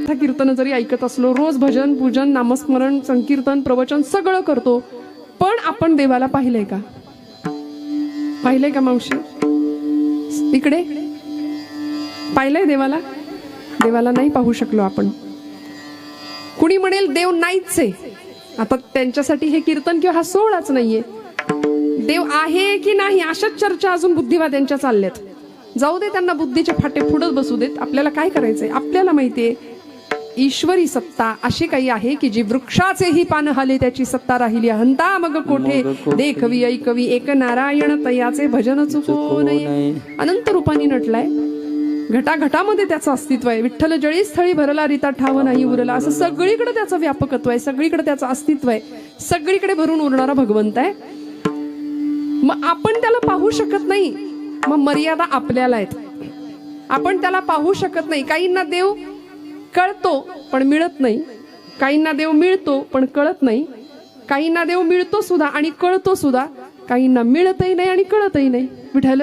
कथा कीर्तन जरी ऐकत असलो, रोज भजन पूजन नामस्मरण संकीर्तन प्रवचन सगळं करतो, पण आपण देवाला पाहिलंय का? पाहिलंय का मावशी? इकडे पाहिलंय देवाला? देवाला नाही पाहू शकलो आपण. कुणी म्हणेल देव नाहीच आहे, आता त्यांच्यासाठी हे कीर्तन किंवा हा सोहळाच नाहीये. देव आहे की नाही अशाच चर्चा अजून बुद्धिवाद्यांच्या चालल्यात. जाऊ दे, त्यांना बुद्धीचे फाटे फुडत बसू देत. आपल्याला काय करायचंय? आपल्याला माहितीये ईश्वरी सत्ता अशी काही आहे की जी वृक्षाचेही पान हाले त्याची सत्ता राहिली. हंता मग कोठे देखवी ऐकवी एक नारायण तयाचे भजन चुको नये. अनंत रूपाने नटलाय, घटाघटामध्ये त्याचं अस्तित्व आहे. विठ्ठल जळी स्थळी भरला रीता ठाव नाही उरला, असं सगळीकडे त्याचं व्यापकत्व आहे, सगळीकडे त्याचं अस्तित्व आहे, सगळीकडे भरून उरणारा भगवंत आहे. मग आपण त्याला पाहू शकत नाही, मग मर्यादा आपल्याला आहेत. आपण त्याला पाहू शकत नाही. काहींना देव कळतो पण मिळत नाही, काहींना देव मिळतो पण कळत नाही, काहींना देव मिळतो सुद्धा आणि कळतो सुद्धा, काहींना मिळतही नाही आणि कळतही नाही. विठ्ठल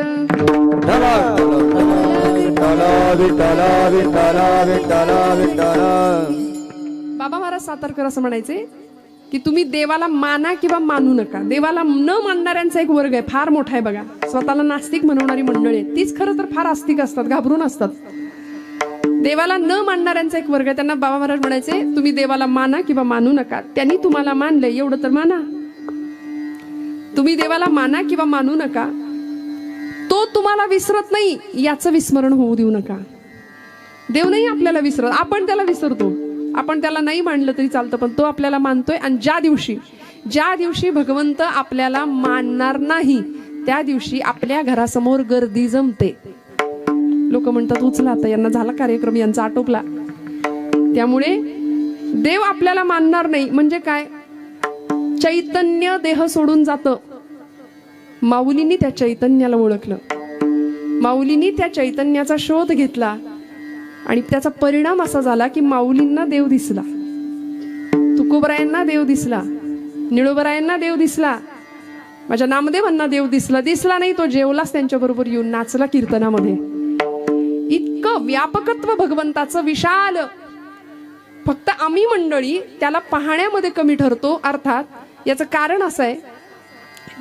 बाबा महाराज सातारकर असं म्हणायचे की तुम्ही देवाला माना किंवा मानू नका. देवाला न मानणाऱ्यांचा एक वर्ग आहे, फार मोठा आहे बघा. स्वतःला नास्तिक म्हणवणारी मंडळी आहे, तीच खरं तर फार आस्तिक असतात, घाबरून असतात. देवाला न मानणाऱ्यांचा एक वर्ग आहे, त्यांना बाबा महाराज म्हणायचे तुम्ही देवाला माना किंवा मानू नका. त्यांनी तुम्हाला मानलंय एवढं तर माना. तुम्ही देवाला माना किंवा मानू नका, तो तुम्हाला विसरत नाही याचं विस्मरण होऊ देऊ नका. देव नाही आपल्याला विसरत, आपण त्याला विसरतो. आपण त्याला नाही मानलं तरी चालतं, पण तो आपल्याला मानतोय. आणि ज्या दिवशी भगवंत आपल्याला मानणार नाही त्या दिवशी आपल्या घरासमोर गर्दी जमते. लोक म्हणतात उचला आता, यांना झाला कार्यक्रम, यांचा आटोपला. त्यामुळे देव आपल्याला मानणार नाही म्हणजे काय? चैतन्य देह सोडून जातं. माऊलींनी त्या चैतन्याला ओळखलं, माऊलींनी त्या चैतन्याचा शोध घेतला आणि त्याचा परिणाम असा झाला की माऊलींना देव दिसला, तुकोबरायांना देव दिसला, निळोबरायांना देव दिसला, माझ्या नामदेवांना देव दिसला. दिसला नाही तो जेवलाच त्यांच्या बरोबर येऊन नाचला कीर्तनामध्ये. इतकं व्यापकत्व भगवंताचं विशाल. फक्त आम्ही मंडळी त्याला पाहण्यामध्ये कमी ठरतो. अर्थात याचं कारण असं आहे,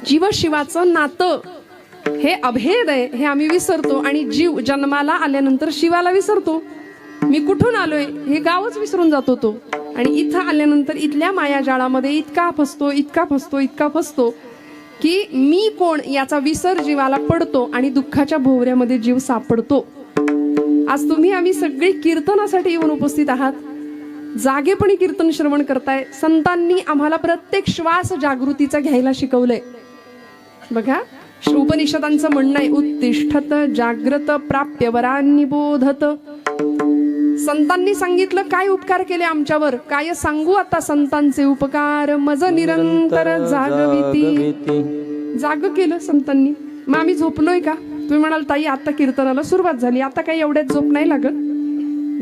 जीव शिवाचं नातं हे अभेद आहे हे आम्ही विसरतो आणि जीव जन्माला आल्यानंतर शिवाला विसरतो. मी कुठून आलोय हे गावच विसरून जातो तो, आणि इथं आल्यानंतर इथल्या मायाजाळामध्ये इतका फसतो की मी कोण याचा विसर जीवाला पडतो आणि दुःखाच्या भोवऱ्यामध्ये जीव सापडतो. आज तुम्ही आम्ही सगळी कीर्तनासाठी येऊन उपस्थित आहात, जागेपणी कीर्तन श्रवण करताय. संतांनी आम्हाला प्रत्येक श्वास जागृतीचा घ्यायला शिकवलंय. बघा, उपनिषदांचं म्हणणं आहे उत्तिष्ठत जाग्रत प्राप्य वरांनी बोधत. संतांनी सांगितलं काय उपकार केले आमच्यावर, काय सांगू आता संतांचे उपकार. मज निरंतर जागविती. जाग केलं संतांनी. मग आम्ही झोपलोय का? तुम्ही म्हणाल ताई आता कीर्तनाला सुरुवात झाली, आता काही एवढ्यात झोप नाही लागत.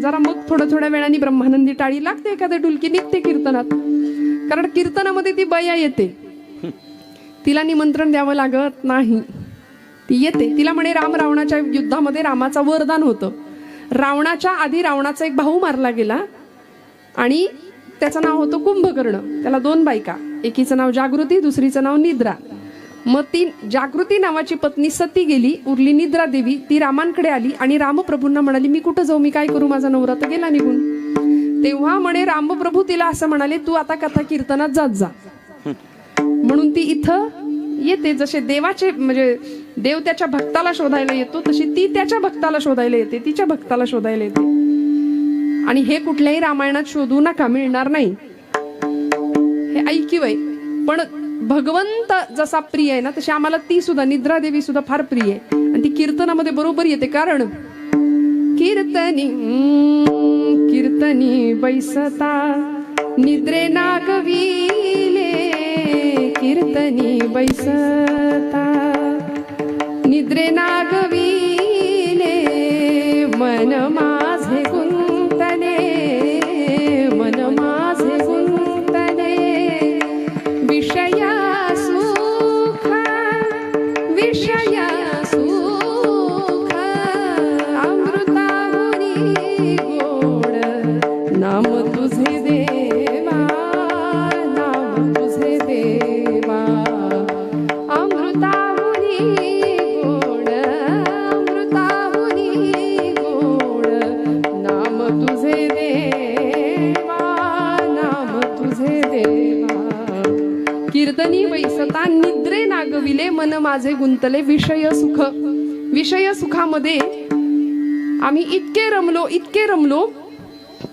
जरा मग थोड्या वेळाने ब्रह्मानंदी टाळी लागते, एखाद्या डुलकी निघते कीर्तनात. कारण कीर्तनामध्ये ती बया येते, तिला निमंत्रण द्यावं लागत नाही, ती येते. तिला म्हणे राम रावणाच्या युद्धामध्ये रामाचं वरदान होतं. रावणाच्या आधी रावणाचा एक भाऊ मारला गेला आणि त्याचं नाव होतं कुंभकर्ण. त्याला 2 बायका, एकीचं नाव जागृती, दुसरीचं नाव निद्रा. मग ती जागृती नावाची पत्नी सती गेली, उरली निद्रा देवी. ती रामांकडे आली आणि रामप्रभूंना म्हणाली मी कुठं जाऊ, मी काय करू, माझा नवरा तर गेला निघून. तेव्हा म्हणे रामप्रभू तिला असं म्हणाले तू आता कथा कीर्तनात जात जा. म्हणून ती इथं येते. जसे देवाचे म्हणजे देव त्याच्या भक्ताला शोधायला येतो, तशी ती त्याच्या भक्ताला शोधायला येते, तिच्या भक्ताला शोधायला येते. आणि हे कुठल्याही रामायणात शोधू नका, मिळणार नाही, हे ऐकीव आहे. पण भगवंत जसा प्रिय आहे ना तशी आम्हाला ती सुद्धा निद्रा देवी सुद्धा फार प्रिय आहे. आणि ती कीर्तनामध्ये बरोबर येते. कारण कीर्तनी बैसता निद्रे नागविले, कीर्तनी बैसता निद्रे नागविले, मन माझे गुंतले, मन माझे गुंतले, विषया सुख अमृताहुनी गोड नाम तुझे देवा, नाम तुझे देवा, अमृताहुनी गोड, अमृताहुनी गोड, नाम तुझे देवा, नाम तुझे देवा. कीर्तनी बैसता निद्रे नागविले, मन माझे गुंतले विषय सुख. विषय सुखामध्ये आम्ही इतके रमलो,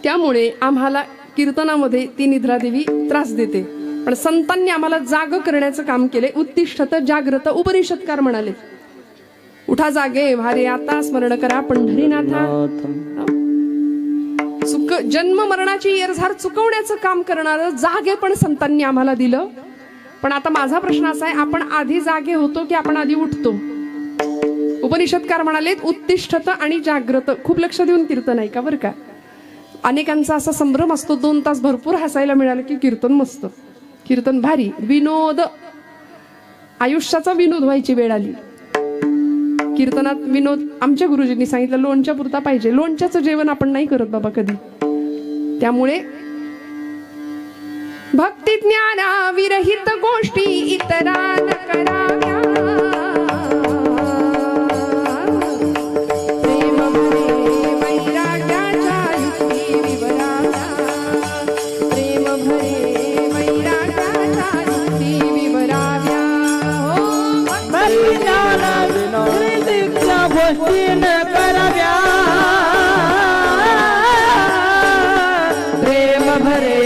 त्यामुळे आम्हाला कीर्तनामध्ये ती निद्रादेवी त्रास देते. पण संतांनी आम्हाला जाग करण्याचं काम केले. उत्तिष्ठत जाग्रत उपनिषदकार म्हणाले, उठा जागे भारे आता, स्मरण करा पंढरीनाथा. जन्म मरणाची येरझार चुकवण्याचं काम करणारं जागे पण संतांनी आम्हाला दिलं. पण आता माझा प्रश्न असा आहे, आपण आधी जागे होतो की आपण आधी उठतो? उपनिषदकार म्हणाले उत्तिष्ठत आणि जाग्रत. खूप लक्ष देऊन कीर्तन ऐका बरं का. अनेकांचा असा संभ्रम असतो, 2 तास भरपूर हसायला मिळालं की कीर्तन मस्त, कीर्तन भारी, विनोद, आयुष्याचा विनोद व्हायची वेळ आली. कीर्तनात विनोद आमच्या गुरुजींनी सांगितलं लोणच्या पुरता पाहिजे. लोणच्याचं जेवण आपण नाही करत बाबा कधी. त्यामुळे भक्ती ज्ञाना विरहित गोष्टी इतरान कराव्या. प्रेम भरे वैराग्याच्या युक्ती विवराव्या. प्रेम भरे वैराग्याच्या युक्ती विवराव्या. भक्ती ज्ञाना विरहित गोष्टी न कराव्या. प्रेम भरे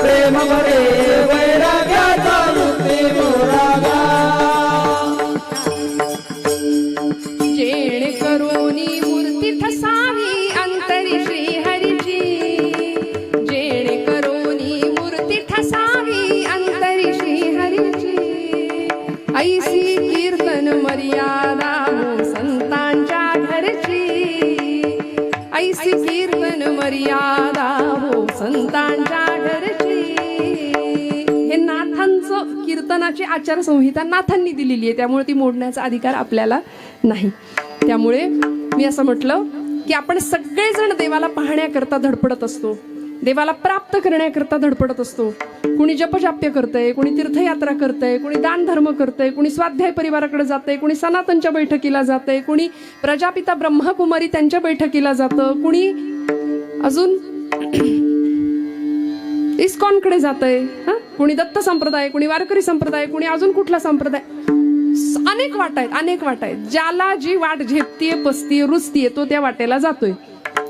प्रेम भरे वैराग्याचा युक्ती विवराव्या. जेणे करोनी मूर्ती ठसावी अंतरी श्रीहरीची. जेणे करोनी मूर्ती ठसावी अंतरी श्रीहरीची. ऐसी कीर्तन मर्यादा हो संतांच्या घरची. ऐसी कीर्तन मर्यादा हो संतांच्या घरची. हे नाथांचं कीर्तनाची आचारसंहिता नाथांनी दिलेली आहे, त्यामुळे ती मोडण्याचा अधिकार आपल्याला नाही. त्यामुळे मी असं म्हटलं की आपण सगळेजण देवाला पाहण्याकरता धडपडत असतो, देवाला प्राप्त करण्याकरता धडपडत असतो. कुणी जपजाप्य करतंय, कुणी तीर्थयात्रा करतंय, कुणी दान धर्म करतंय, कुणी स्वाध्याय परिवाराकडे जातंय, कुणी सनातनच्या बैठकीला जातंय, कुणी प्रजापिता ब्रह्मकुमारी त्यांच्या बैठकीला जातं, कुणी अजून इस्कॉनकडे जातंय, कुणी दत्त संप्रदाय, कुणी वारकरी संप्रदाय, कुणी अजून कुठला संप्रदाय. अनेक वाटा आहेत, अनेक वाटा आहेत. ज्याला जी वाट झेपतीये, पसतीये, रुचतीये तो त्या वाटेला जातोय.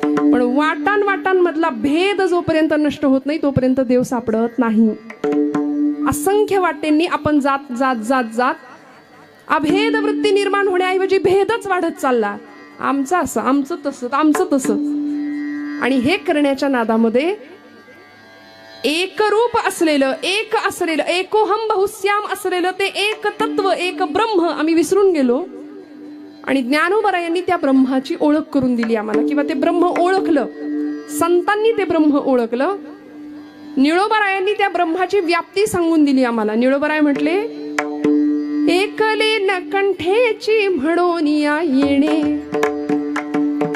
पण वाटांमधला भेद जोपर्यंत नष्ट होत नाही तोपर्यंत देव सापडत नाही. असंख्य वाटेंनी आपण जात जात जात जात अभेद वृत्ती निर्माण होण्याऐवजी भेदच वाढत चालला. आमचं असं, आमचं तसं, आमचं तसं. आणि हे करण्याच्या नादामध्ये एकरूप असलेलं, एक असलेलं, एकोहम बहुश्याम असलेलं ते एक तत्व, एक ब्रह्म आम्ही विसरून गेलो. आणि ज्ञानोबरायांनी त्या ब्रह्माची ओळख करून दिली आम्हाला, किंवा ते ब्रह्म ओळखलं. संतांनी ते ब्रह्म ओळखलं. निळोबरायांनी त्या ब्रह्माची व्याप्ती सांगून दिली आम्हाला. निळोबराय म्हटले एकले न कंठेची म्हणोनिया येणे.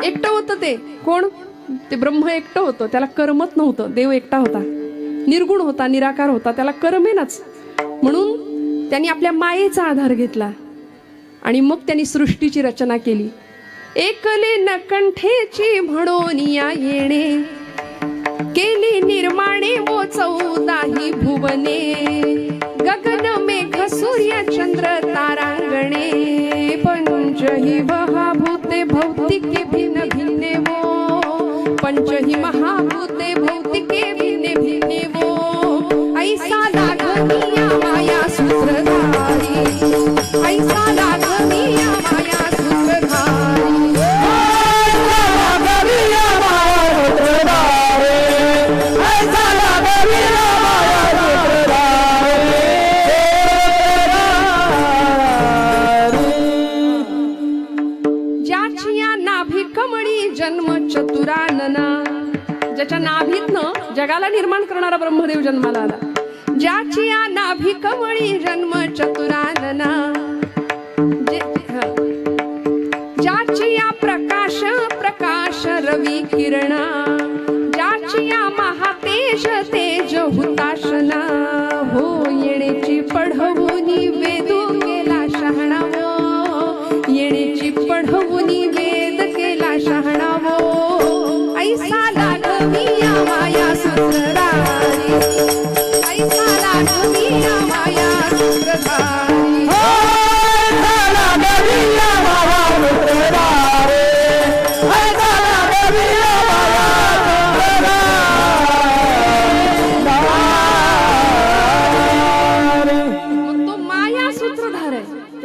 एकटं होतं ते. कोण? ते ब्रह्म एकटं होतं, त्याला करमत नव्हतं. देव एकटा होता, निर्गुण होता, निराकार होता, त्याला करमेनाच. म्हणून त्यांनी आपल्या मायेचा आधार घेतला आणि मग त्यांनी सृष्टीची रचना केली. एकले न कंठेची म्हणोनिया येणे, केली निर्माणे वो 14 भुवने. गगन मेघ सूर्य चंद्र तारांगणे, पंचही महाभूते भौतिके भिन्न भिन्ने वो. पंचही महाभूते भौतिके भिन्ने भिन्ने वो. ऐसा लागनिया माया सूत्रधारी, ऐसा लागनिया माया सूत्रधारी. जन्म चतुरानना. ज्याच्या नाभीतनं जगाला निर्माण करणारा ब्रह्मदेव जन्माला आला. ज्याची या नाभी कमळी जन्म चतुरानना. ज्याची या प्रकाश प्रकाश रवी किरणा ज्याची या महातेज तेज हुताशना हो येण्याची पढवुनी वेदू केला शहाणावो येण्याची पढवुनी वेद केला शहाणावो ऐसा लागवी या माया सूत्रधारी ऐसा लागवी या माया सूत्रधारी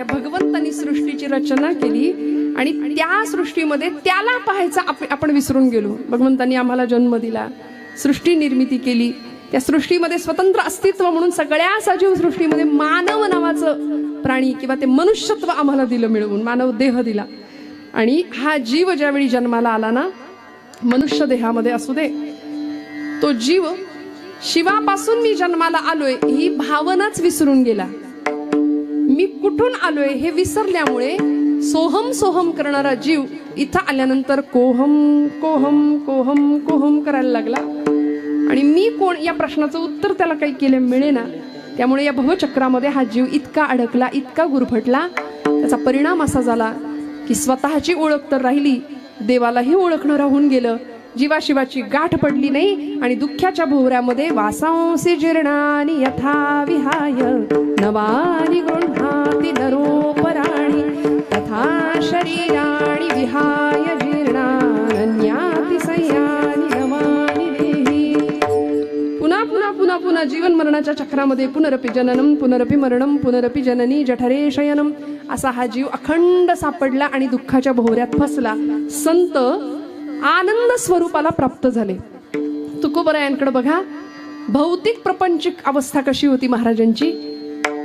भगवंतानी सृष्टीची रचना केली आणि त्या सृष्टीमध्ये त्याला पाहायचा आपण विसरून गेलो. भगवंतानी आम्हाला जन्म दिला, सृष्टी निर्मिती केली, त्या सृष्टीमध्ये स्वतंत्र अस्तित्व म्हणून सगळ्या सजीव सृष्टीमध्ये मानव नावाचं प्राणी किंवा ते मनुष्यत्व आम्हाला दिलं मिळवून, मानव देह दिला. आणि हा जीव ज्यावेळी जन्माला आला ना, मनुष्य देहामध्ये असू दे, तो जीव शिवापासून मी जन्माला आलोय ही भावनाच विसरून गेला. मी कुठून आलोय हे विसरल्यामुळे सोहम सोहम करणारा जीव इथं आल्यानंतर कोहम कोहम कोहम कोहम करायला लागला. आणि मी कोण या प्रश्नाचं उत्तर त्याला काही केले मिळेना. त्यामुळे या भवचक्रामध्ये हा जीव इतका अडकला, इतका गुरफटला. त्याचा परिणाम असा झाला की स्वतःची ओळख तर राहिली, देवालाही ओळखणं राहून गेलं. जीवाशिवाची गाठ पडली नाही आणि दुःखाच्या भोवऱ्यामध्ये वासांसी जीर्णानि यथा विहाय नवानि गृह्णाति नरोपराणि तथा शरीराणि विहाय जीर्णान्याति संयानि नवानि देहि. पुन्हा पुन्हा पुन्हा पुन्हा जीवन मरणाच्या चक्रामध्ये पुनरपि जननम पुनरपि मरणम पुनरपि जननी जठरे शयनम असा हा जीव अखंड सापडला आणि दुःखाच्या भोवऱ्यात फसला. संत आनंद स्वरूपाला प्राप्त झाले. तुकोबरायांकडे बघा, भौतिक प्रपंचिक अवस्था कशी होती महाराजांची.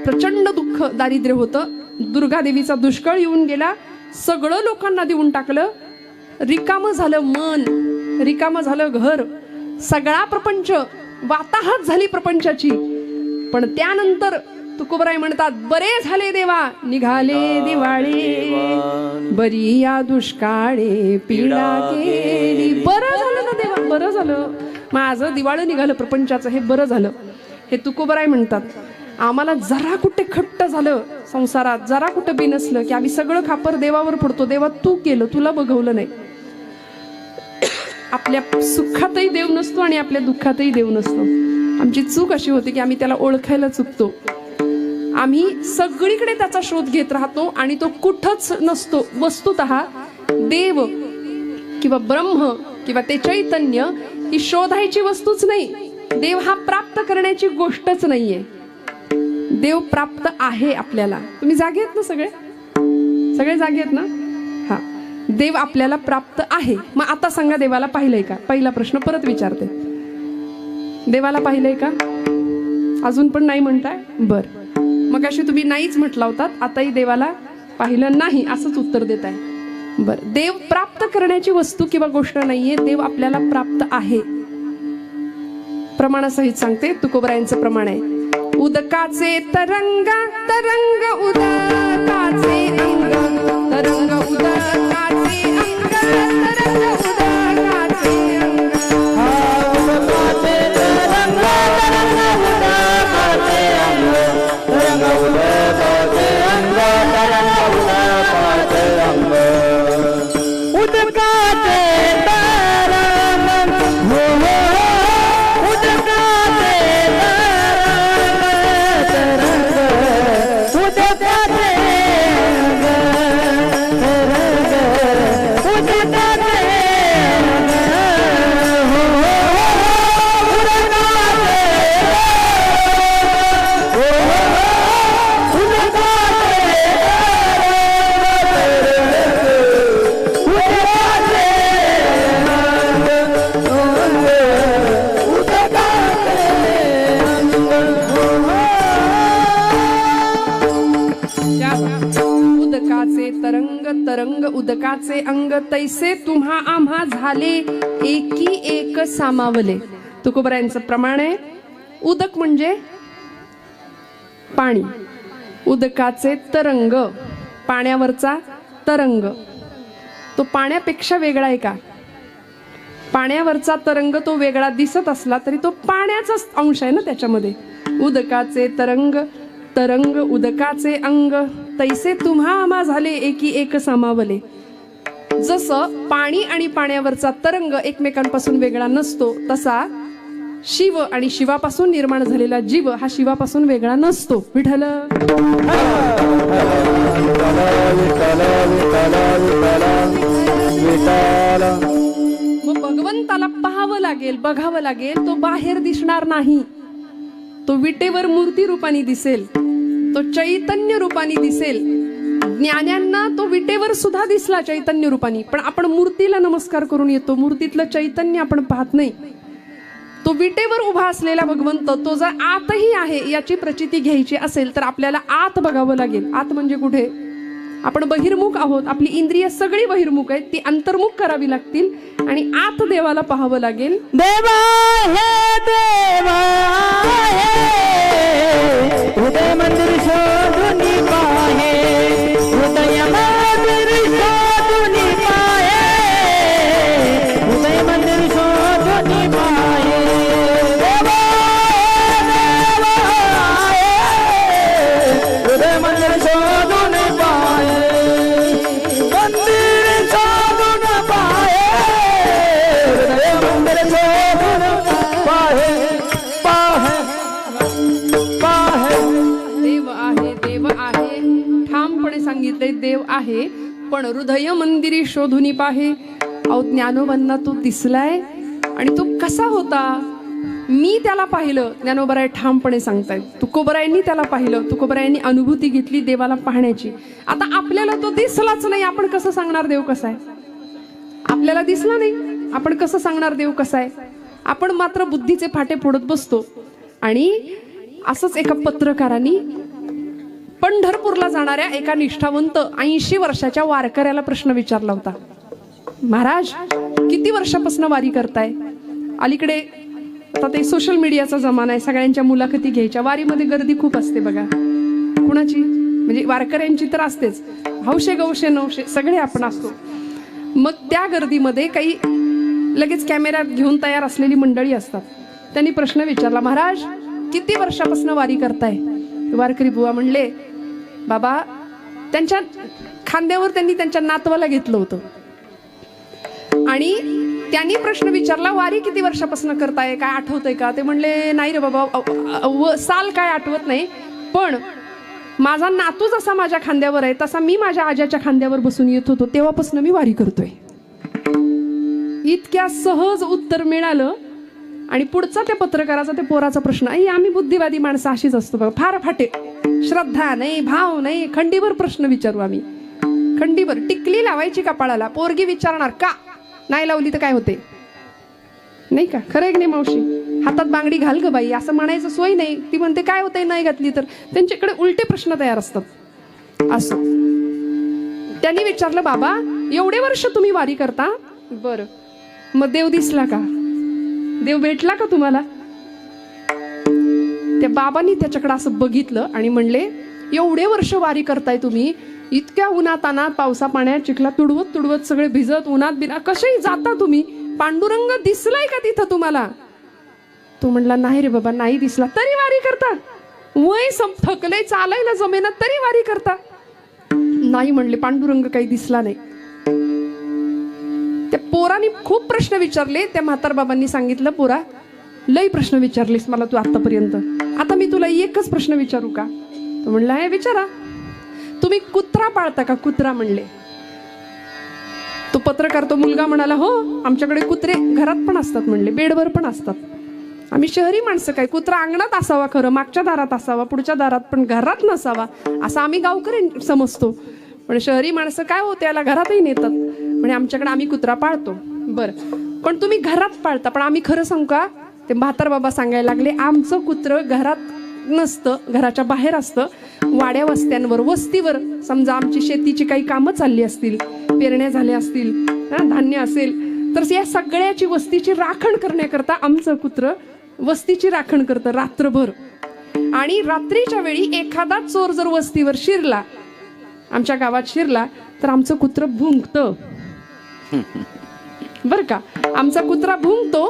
प्रचंड दुःख दारिद्र्य होतं. दुर्गा देवीचा दुष्काळ येऊन गेला, सगळं लोकांना देऊन टाकलं, रिकामं झालं मन, रिकामं झालं घर, सगळा प्रपंच वाताहत झाली प्रपंचाची. पण त्यानंतर तुकोबराय म्हणतात, बरे झाले देवा निघाले दिवाळी बरी या दुष्काळे पीडा केली. बरं झालं ना देवा, बरं झालं, माझं दिवाळं निघालं प्रपंचाचं, हे बरं झालं. हे तुकोबराय म्हणतात, आम्हाला जरा कुठे खट्ट झालं संसारात, जरा कुठं बिनसलं की आम्ही सगळं खापर देवावर पडतो. देवा तू केलं, तुला बघवलं नाही. आपल्या सुखातही देव नसतो आणि आपल्या दुःखातही देव नसतो. आमची चूक अशी होती की आम्ही त्याला ओळखायला चुकतो. आम्ही सगळीकडे त्याचा शोध घेत राहतो आणि तो कुठंच नसतो. वस्तुतः देव किंवा ब्रह्म किंवा ते चैतन्य ही शोधायची वस्तूच नाही. देव हा प्राप्त करण्याची गोष्टच नाहीये. देव प्राप्त आहे आपल्याला. तुम्ही जागे आहेत ना, सगळे जागे आहेत ना? हा, देव आपल्याला प्राप्त आहे. मग आता सांगा, देवाला पाहिलंय का? पहिला प्रश्न परत विचारते, देवाला पाहिलंय का? अजून पण नाही म्हणताय? बर, मग अशी तुम्ही नाहीच म्हटला होतात, आताही देवाला पाहिलं नाही असंच उत्तर देत आहे. बर, देव प्राप्त करण्याची वस्तू किंवा गोष्ट नाहीये, देव आपल्याला प्राप्त आहे. प्रमाणासहित सांगते, तुकोबरायांचं प्रमाण आहे, उदकाचे तरंग तरंग उदकाचे अंग तरंग उदकाचे अंग तरंग उदकाचे अंग उदकाचे तरंग तरंग उदकाचे अंग तरंग उदकाचे अंग तरंग उदकाचे अंग उदकाचे तरंग हो हो उदकाचे तरंग उदकाचे अंग तरंग उदकाचे अंग हो हो उदकाचे उदकाचे तरंग तरंग उदकाचे अंग तैसे तुम्हा आम्हा झाले एकी एक सामावले. तुकोबरायांचं प्रमाण आहे, उदक म्हणजे पाणी, उदकाचे तरंग पाण्यावरचा तरंग, तो पाण्यापेक्षा वेगळा आहे का? पाण्यावरचा तरंग तो वेगळा दिसत असला तरी तो पाण्याचाच अंश आहे ना त्याच्यामध्ये. उदकाचे तरंग, तरंग उदकाचे अंग, तैसे तुम्हा आम्हा झाले एकी एक सामावले. जसं पाणी आणि पाण्यावरचा तरंग एकमेकांपासून वेगळा नसतो, तसा शिव आणि शिवापासून निर्माण झालेला जीव हा शिवापासून वेगळा नसतो. विठ्ठल मग भगवंताला पाहावं लागेल, बघावं लागेल. तो बाहेर दिसणार नाही, तो विटेवर मूर्ती रूपाने दिसेल, तो चैतन्य रूपाने दिसेल. ज्ञान्यांना तो विटेवर सुद्धा दिसला चैतन्य रूपाने, पण आपण मूर्तीला नमस्कार करून येतो, मूर्तीतलं चैतन्य आपण पाहत नाही. तो विटेवर उभा असलेला भगवंत तो जर आतही आहे याची प्रचिती घ्यायची असेल तर आपल्याला आत बघावं लागेल. आत म्हणजे कुठे? आपण बहिर्मुख आहोत, आपली इंद्रिय सगळी बहिर्मुख आहेत, ती अंतर्मुख करावी लागतील आणि आत देवाला पाहावं लागेल. देवा हे देवा हे उदय मंदिर शोधून पाहे, उदय मंदिर शोधून पाहे, उदय मंदिर शोधून पाहे. देवा देवा हे उदय मंदिर शोधून पाहे, मंदिर शोधून पाहे, उदय मंदिर शोधून पाहे, पाहे पाहे. देव आहे, देव आहे, ठामपणे सांगितले देव आहे, पण हृदय मंदिरी शोधून पाहे. अहो ज्ञानोबांना तो दिसलाय आणि तो कसा होता? मी त्याला पाहिलं, ज्ञानोबराय ठामपणे सांगतायत. तुकोबरायांनी त्याला पाहिलं, तुकोबरायांनी अनुभूती घेतली देवाला पाहण्याची. आता आपल्याला तो दिसलाच नाही, आपण कसं सांगणार देव कसा आहे? आपल्याला दिसला नाही, आपण कसं सांगणार देव कसा आहे? आपण मात्र बुद्धीचे फाटे फोडत बसतो. आणि असंच एका पत्रकारांनी पंढरपूरला जाणाऱ्या एका निष्ठावंत 80 वर्षाच्या वारकऱ्याला प्रश्न विचारला होता. महाराज, किती वर्षापासून वारी करताय? अलीकडे आता ते सोशल मीडियाचा जमाना आहे, सगळ्यांच्या मुलाखती घ्यायच्या. वारीमध्ये गर्दी खूप असते बघा. कुणाची? म्हणजे वारकऱ्यांची तर असतेच, हौशे गौशे नवशे सगळे आपण असतो. मग त्या गर्दीमध्ये काही लगेच कॅमेरा घेऊन तयार असलेली मंडळी असतात. त्यांनी प्रश्न विचारला, महाराज किती वर्षापासून वारी करताय? वारकरी बुवा म्हणले, बाबा त्यांच्या खांद्यावर त्यांनी त्यांच्या नातवाला घेतलं होतं आणि त्यांनी प्रश्न विचारला, वारी किती वर्षापासून करताय, काय आठवतंय का? ते म्हणले, नाही रे बाबा, साल काय आठवत नाही, पण माझा नातू जसा माझ्या खांद्यावर आहे तसा मी माझ्या आजाच्या खांद्यावर बसून येत होतो, तेव्हापासून मी वारी करतोय. इतक्या सहज उत्तर मिळालं. आणि पुढचा त्या पत्रकाराचा, त्या पोराचा प्रश्न, आम्ही बुद्धिवादी माणसं अशीच असतो बघा, फार फाटे, श्रद्धा नाही, भाव नाही, खंडीवर प्रश्न विचारू आम्ही. खंडीवर टिकली लावायची कपाळाला, पोरगी विचारणार का? नाही लावली तर काय होते? नाही का? खरं आहे की नाही मावशी? हातात बांगडी घाल ग बाई असं म्हणायचं सोय नाही. ती म्हणते काय होतंय नाही घातली तर? त्यांच्याकडे उलटे प्रश्न तयार असतात. असं त्यांनी विचारलं, बाबा एवढे वर्ष तुम्ही वारी करता, बरं मग देव दिसला का? देव भेटला का तुम्हाला? त्या बाबांनी त्याच्याकडे असं बघितलं आणि म्हणले, एवढे वर्ष वारी करताय तुम्ही, इतक्या उन्हात अनात पावसा पाण्यात चिखला तुडवत तुडवत सगळे भिजत उन्हात बिना कसेही जाता तुम्ही, पांडुरंग दिसलाय का तिथं तुम्हाला? तो म्हणला, नाही रे बाबा, नाही दिसला. तरी वारी करता? वय थकलंय, चालायला जमेना तरी वारी करता? नाही म्हणले, पांडुरंग काही दिसला नाही. त्या पोराने खूप प्रश्न विचारले. त्या म्हातार बाबांनी सांगितलं, पोरा लई प्रश्न विचारलीस मला तू आतापर्यंत, आता मी तुला एकच प्रश्न विचारू का? तो म्हणला, हे विचारा. तुम्ही कुत्रा पाळता का? कुत्रा म्हणले. तो पत्रकार, तो मुलगा म्हणाला, हो आमच्याकडे कुत्रे घरात पण असतात म्हणले, बेडवर पण असतात. आम्ही शहरी माणसं, काय कुत्रा अंगणात असावा, खरं मागच्या दारात असावा, पुढच्या दारात, पण घरात नसावा असं आम्ही गावकरी समजतो. पण शहरी माणसं काय होते, याला घरातही नेतात. म्हणजे आमच्याकडे आम्ही कुत्रा पाळतो. बरं, पण तुम्ही घरात पाळता, पण आम्ही खरं सांगू का? ते म्हातार बाबा सांगायला लागले, आमचं कुत्रं घरात नसतं, घराच्या बाहेर असतं, वाड्या वस्त्यांवर, वस्तीवर. समजा आमची शेतीची काही कामं चालली असतील, पेरण्या झाल्या असतील, धान्य असेल, तर या सगळ्याची वस्तीची राखण करण्याकरता आमचं कुत्रं वस्तीची राखण करतं रात्रभर. आणि रात्रीच्या वेळी एखादा चोर जर वस्तीवर शिरला, आमच्या गावात शिरला, तर आमचं कुत्रं भुंकतं. बर का. आमचा कुत्रा भुंकतो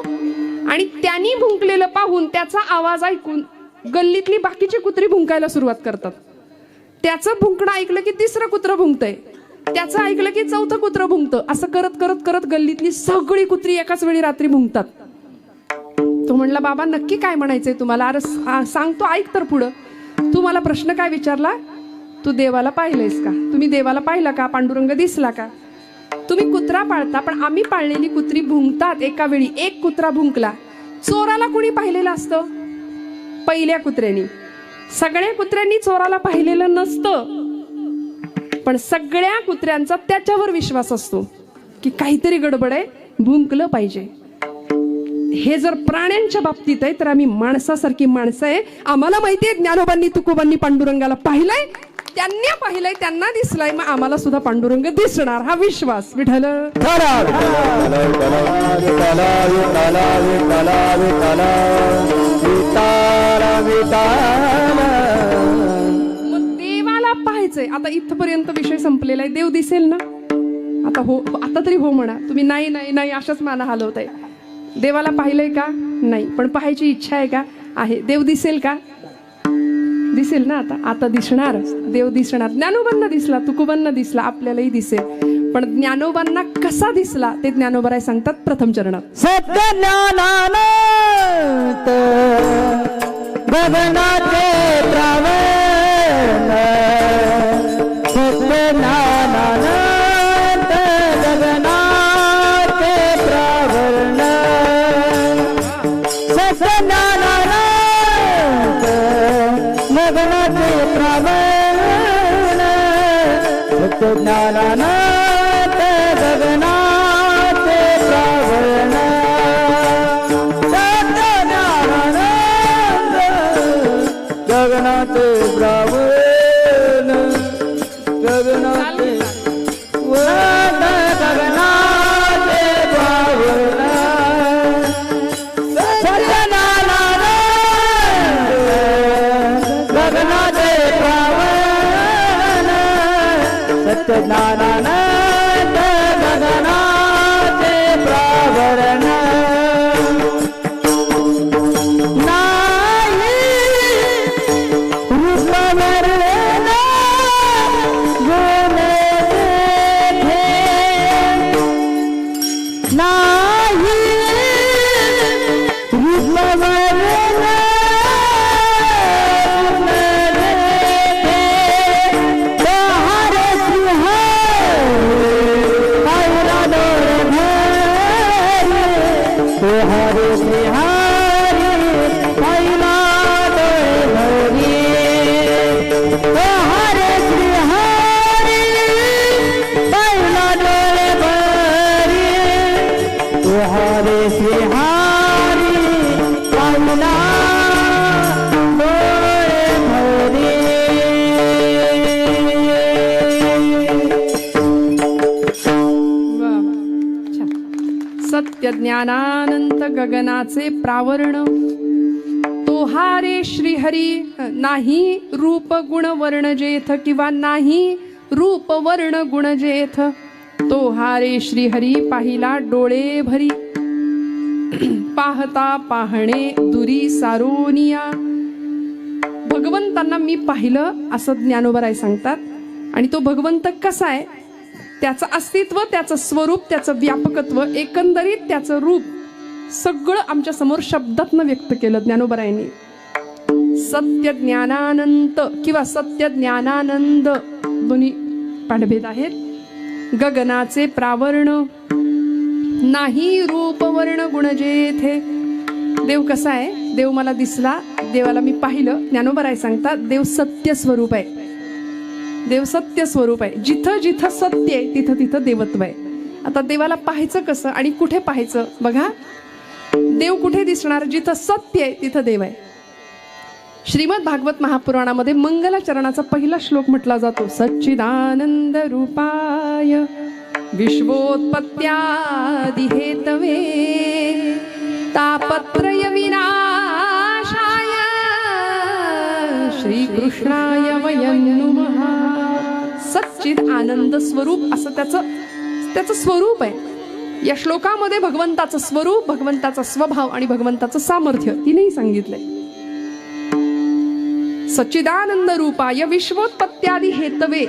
आणि त्यांनी भुंकलेलं पाहून त्याचा आवाज ऐकून गल्लीतली बाकीची कुत्री भुंकायला सुरुवात करतात. त्याचं भुंकणं ऐकलं की तिसरं कुत्रं भुंकतंय, त्याचं ऐकलं की चौथं कुत्रं भुंकतं. असं करत करत करत गल्लीतली सगळी कुत्री एकाच वेळी रात्री भुंकतात. तो म्हणला, बाबा नक्की काय म्हणायचंय तुम्हाला? अरे सांगतो, ऐक तर पुढं. तू मला प्रश्न काय विचारला? तू देवाला पाहिलंयस का? तुम्ही देवाला पाहिला का? पांडुरंग दिसला का? तुम्ही कुत्रा पाळता, पण आम्ही पाळलेली कुत्री भुंकतात एका वेळी. एक कुत्रा भुंकला, चोराला कोणी पाहिलेलं असतं? पहिल्या कुत्र्यानी. सगळ्या कुत्र्यांनी चोराला पाहिलेलं नसतं, पण सगळ्या कुत्र्यांचा त्याच्यावर विश्वास असतो की काहीतरी गडबड आहे, भुंकलं पाहिजे. हे जर प्राण्यांच्या बाबतीत आहे, तर आम्ही माणसासारखी माणसं आहे. आम्हाला माहितीये ज्ञानोबांनी तुकोबांनी पांडुरंगाला पाहिलंय, त्यांनी पाहिलंय, त्यांना दिसलाय, मग आम्हाला सुद्धा पांडुरंग दिसणार, हा विश्वास. विठ्ठल मग देवाला पाहायचंय. आता इथपर्यंत विषय संपलेला आहे. देव दिसेल ना? आता हो, आता तरी हो म्हणा. तुम्ही नाही नाही नाही अशाच माना हलवताय. देवाला पाहिलंय का? नाही, पण पाहायची इच्छा आहे का? आहे. देव दिसेल का? दिसेल ना. आता दिसणार. देव दिसणार. ज्ञानोबांना दिसला, तुकोबांना दिसला, आपल्यालाही दिसेल. पण ज्ञानोबांना कसा दिसला ते ज्ञानोबराय सांगतात प्रथम चरणात. सत्य ज्ञानानंत गगनाचे प्रावण, सत्य ज्ञानानंत गगनाचे प्रावण, सत्य ज्ञानानंत गगनाचे प्रावण, सत्य ज्ञानानंत गगनाचे प्रावण, सत्य ज्ञानानंद गगनाचे प्रावण, गगनाचे वन, गगनाचे प्रावण, सत्य ज्ञानानंद गगनाचे प्रावण, सत्य ज्ञानानंद गगनाचे प्रावरण, नाही रूपवर्ण गुण जेथे, नाही रूपवर्ण गुण जेथे, बहारे श्रीहरी पाहिला डोळे भरी, बहारे श्रीहरी पाहिला डोळे भरी, बहारे श्रीहरी पाहिला डोळे भरी. सत्य ज्ञानानंत गगनाचे प्रावरण, तोहारे श्रीहरी. नाही रूप गुण वर्ण जेथ, किंवा नाही रूप वर्ण गुण जेथ, तोहारे श्रीहरी पाहिला डोळे भरी. पाहता पाहणे दुरी सारोनिया. भगवंतांना मी पाहिलं असं ज्ञानोबराय सांगतात. आणि तो भगवंत कसा आहे, त्याचं अस्तित्व, त्याचं स्वरूप, त्याचं व्यापकत्व, एकंदरीत त्याचं रूप सगळं आमच्या समोर शब्दातनं व्यक्त केलं ज्ञानोबरायांनी. सत्य ज्ञानानंत किंवा सत्य ज्ञानानंद दोन्ही पाठभेद आहेत. गगनाचे प्रावर्ण, नाही रूप वर्ण गुण जेथे. देव कसा आहे? देव मला दिसला, देवाला मी पाहिलं. ज्ञानोबराय सांगतात देव सत्य स्वरूप आहे. देव सत्य स्वरूप आहे. जिथं जिथं सत्य आहे तिथं तिथं देवत्व आहे. आता देवाला पाहायचं कसं आणि कुठे पाहायचं? बघा, देव कुठे दिसणार? जिथं सत्य आहे तिथं देव आहे. श्रीमद भागवत महापुराणामध्ये मंगलाचरणाचा पहिला श्लोक म्हटला जातो. सच्चिदानंद रूपाय विश्वोत्पत्त्यादि हेतवे तापत्रय विनाशाय श्रीकृष्णाय वयं नमः. सच्चिद आनंद स्वरूप असं त्याचं स्वरूप आहे. या श्लोकामध्ये भगवंताचं स्वरूप, भगवंताचा स्वभाव आणि भगवंताचं सामर्थ्य तीनही सांगितलंय. सच्चिदानंद रूपाय विश्वोत्पत्त्यादी हेतवे,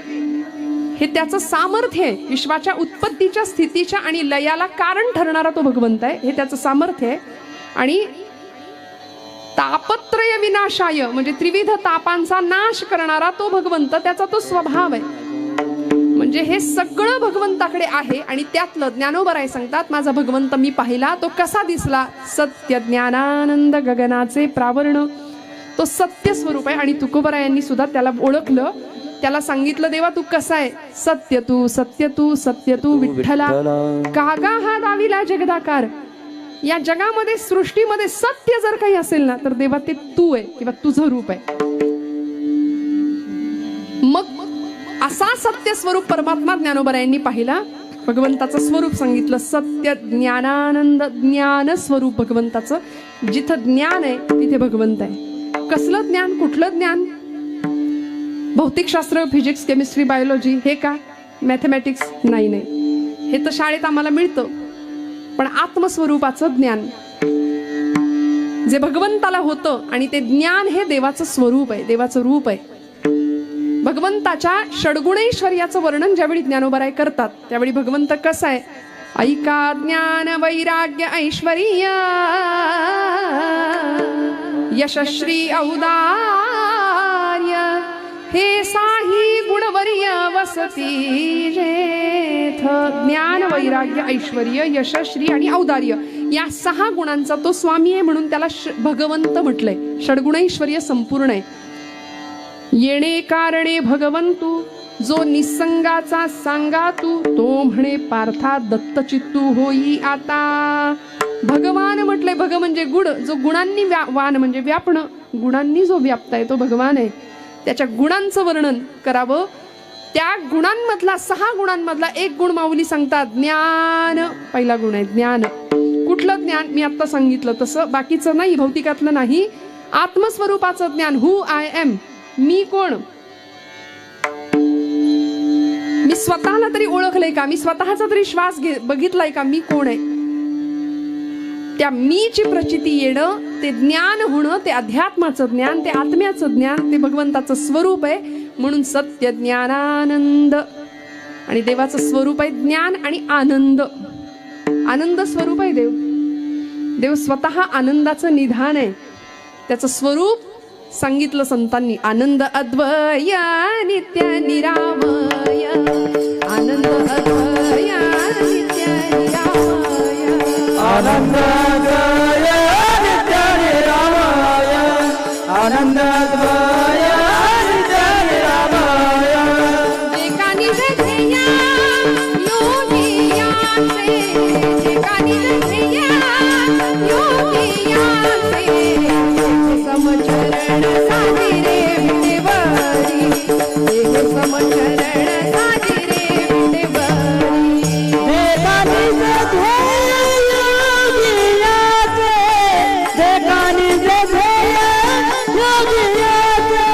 हे त्याचं सामर्थ्य आहे. विश्वाच्या उत्पत्तीच्या, स्थितीच्या आणि लयाला कारण ठरणारा तो भगवंत आहे, हे त्याचं सामर्थ्य आहे. आणि तापत्रय विनाशाय, म्हणजे त्रिविध तापांचा नाश करणारा तो भगवंत, त्याचा तो स्वभाव आहे. म्हणजे हे सगळं भगवंताकडे आहे. आणि त्यातलं ज्ञानोबराय सांगतात, माझा भगवंत मी पाहिला, तो कसा दिसला? सत्य ज्ञानानंद गगनाचे प्रावरण, तो सत्य स्वरूप आहे. आणि तुकोबरायांनी सुद्धा त्याला ओळखलं, त्याला सांगितलं, देवा तू कसा आहे? सत्य तू, सत्य तू, सत्य तू विठ्ठला. कागा हा दाविला जगदाकार. या जगामध्ये, सृष्टीमध्ये सत्य जर काही असेल ना, तर देवा ते तू आहे किंवा तुझं रूप आहे. मग असा सत्य स्वरूप परमात्मा ज्ञानोबरायांनी पाहिला. भगवंताचं स्वरूप सांगितलं, सत्य ज्ञानानंद, ज्ञान स्वरूप भगवंताचं. जिथं ज्ञान आहे तिथे भगवंत आहे. कसलं ज्ञान? कुठलं ज्ञान? भौतिकशास्त्र, फिजिक्स, केमिस्ट्री, बायोलॉजी हे का? मॅथमॅटिक्स नाही, नाही, हे तर शाळेत आम्हाला मिळतं. पण आत्मस्वरूपाचं ज्ञान जे भगवंताला होतं, आणि ते ज्ञान हे देवाचं स्वरूप आहे, देवाचं रूप आहे. भगवंताच्या षड्गुणैश्वर्याचं वर्णन ज्यावेळी ज्ञानोबराय करतात, त्यावेळी भगवंत कसा आहे? ऐका ज्ञान वैराग्य ऐश्वर्य यशश्री औदार्य, हे साही गुणवर्य वसती जेथ. ज्ञान, वैराग्य, ऐश्वर्य, यशश्री आणि औदार्य या 6 गुणांचा तो स्वामी आहे, म्हणून त्याला भगवंत म्हटलंय. षड्गुणैश्वर्य संपूर्ण आहे. येणे कारणे भगवंतू, जो निसंगाचा सांगा तू, तो म्हणे पार्था दत्तचित्तू होई आता. भगवान म्हटलंय. भग म्हणजे गुण, जो गुणांनी वान म्हणजे व्यापणं, गुणांनी जो व्याप्त आहे तो भगवान आहे. त्याच्या गुणांचं वर्णन करावं. त्या गुणांमधला, 6 गुणांमधला एक गुण माऊली सांगतात, ज्ञान. पहिला गुण आहे ज्ञान. कुठलं ज्ञान? मी आता सांगितलं तसं, बाकीचं नाही, भौतिकातलं नाही. आत्मस्वरूपाचं ज्ञान. हु आय एम, मी कोण? मी स्वतःला तरी ओळखलंय का? मी स्वतःचा तरी श्वास बघितलाय का? मी कोण आहे? त्या मीची प्रचिती येणं, ते ज्ञान होणं, ते अध्यात्माचं ज्ञान, ते आत्म्याचं ज्ञान, ते भगवंताचं स्वरूप आहे. म्हणून सत्य ज्ञानानंद. आणि देवाचं स्वरूप आहे ज्ञान आणि आनंद. आनंद स्वरूप आहे देव. देव स्वतः आनंदाचं निधान आहे. त्याचं स्वरूप सांगितलं संतांनी, आनंद अद्वय नित्य निरामय. आनंद अद्वय नित्य निरामय. आनंद अद्वय नित्य निरामय. आनंद अद्वय नित्य निरामय. जे का निज ध्येया योगियाचे, जे का निज ध्येया योगियाचे, समचरण साजिरे विटेवरी, देह समचरण साजिरे विटेवरी. देवानी ध्येय योगियाचे, देवानी ध्येय योगियाचे,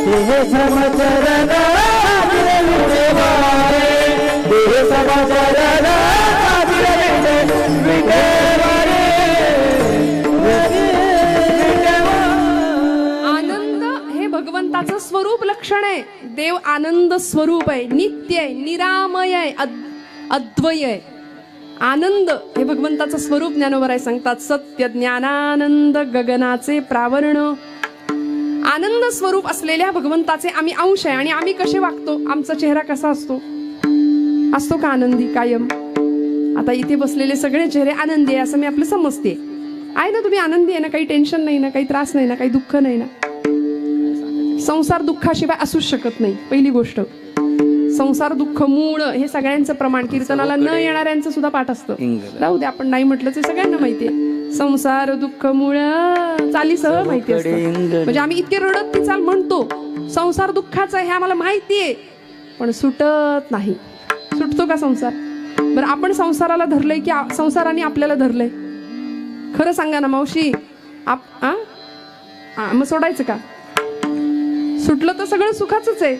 देह समचरण साजिरे विटेवरी, देह समचरण साजिरे विटेवरी. भगवंताचं स्वरूप लक्षण आहे. देव आनंद स्वरूप आहे, नित्य आहे, निरामय आहे, अद्वय आहे. आनंद हे भगवंताचं स्वरूप ज्ञानोबराय सांगतात. सत्य ज्ञानानंद गगनाचे प्रावरण. आनंद स्वरूप असलेल्या भगवंताचे आम्ही अंश आहे. आणि आम्ही कसे वागतो? आमचा चेहरा कसा असतो? असतो का आनंदी कायम? आता इथे बसलेले सगळे चेहरे आनंदी आहे असं मी आपलं समजते. आहे ना? तुम्ही आनंदी आहे ना? काही टेन्शन नाही ना? काही त्रास नाही ना? काही दुःख नाही ना? संसार दुःखाशिवाय असूच शकत नाही. पहिली गोष्ट, संसार दुःख मूळ हे सगळ्यांचं प्रमाण. कीर्तनाला न येणाऱ्यांचं सुद्धा पाठ असतं. राहू दे, आपण नाही म्हटलं ते सगळ्यांना माहितीये. संसार दुःख मूळ चालीसह माहिती असतं. म्हणजे आम्ही इतके रडत ती चाल म्हणतो, संसार दुःखाचा हे आम्हाला माहितीये, पण सुटत नाही. सुटतो का संसार? बरं, आपण संसाराला धरलंय की संसाराने आपल्याला धरलंय? खरं सांगा ना मावशी. मग सोडायचं का? सुटलं तर सगळं सुखाचंच आहे,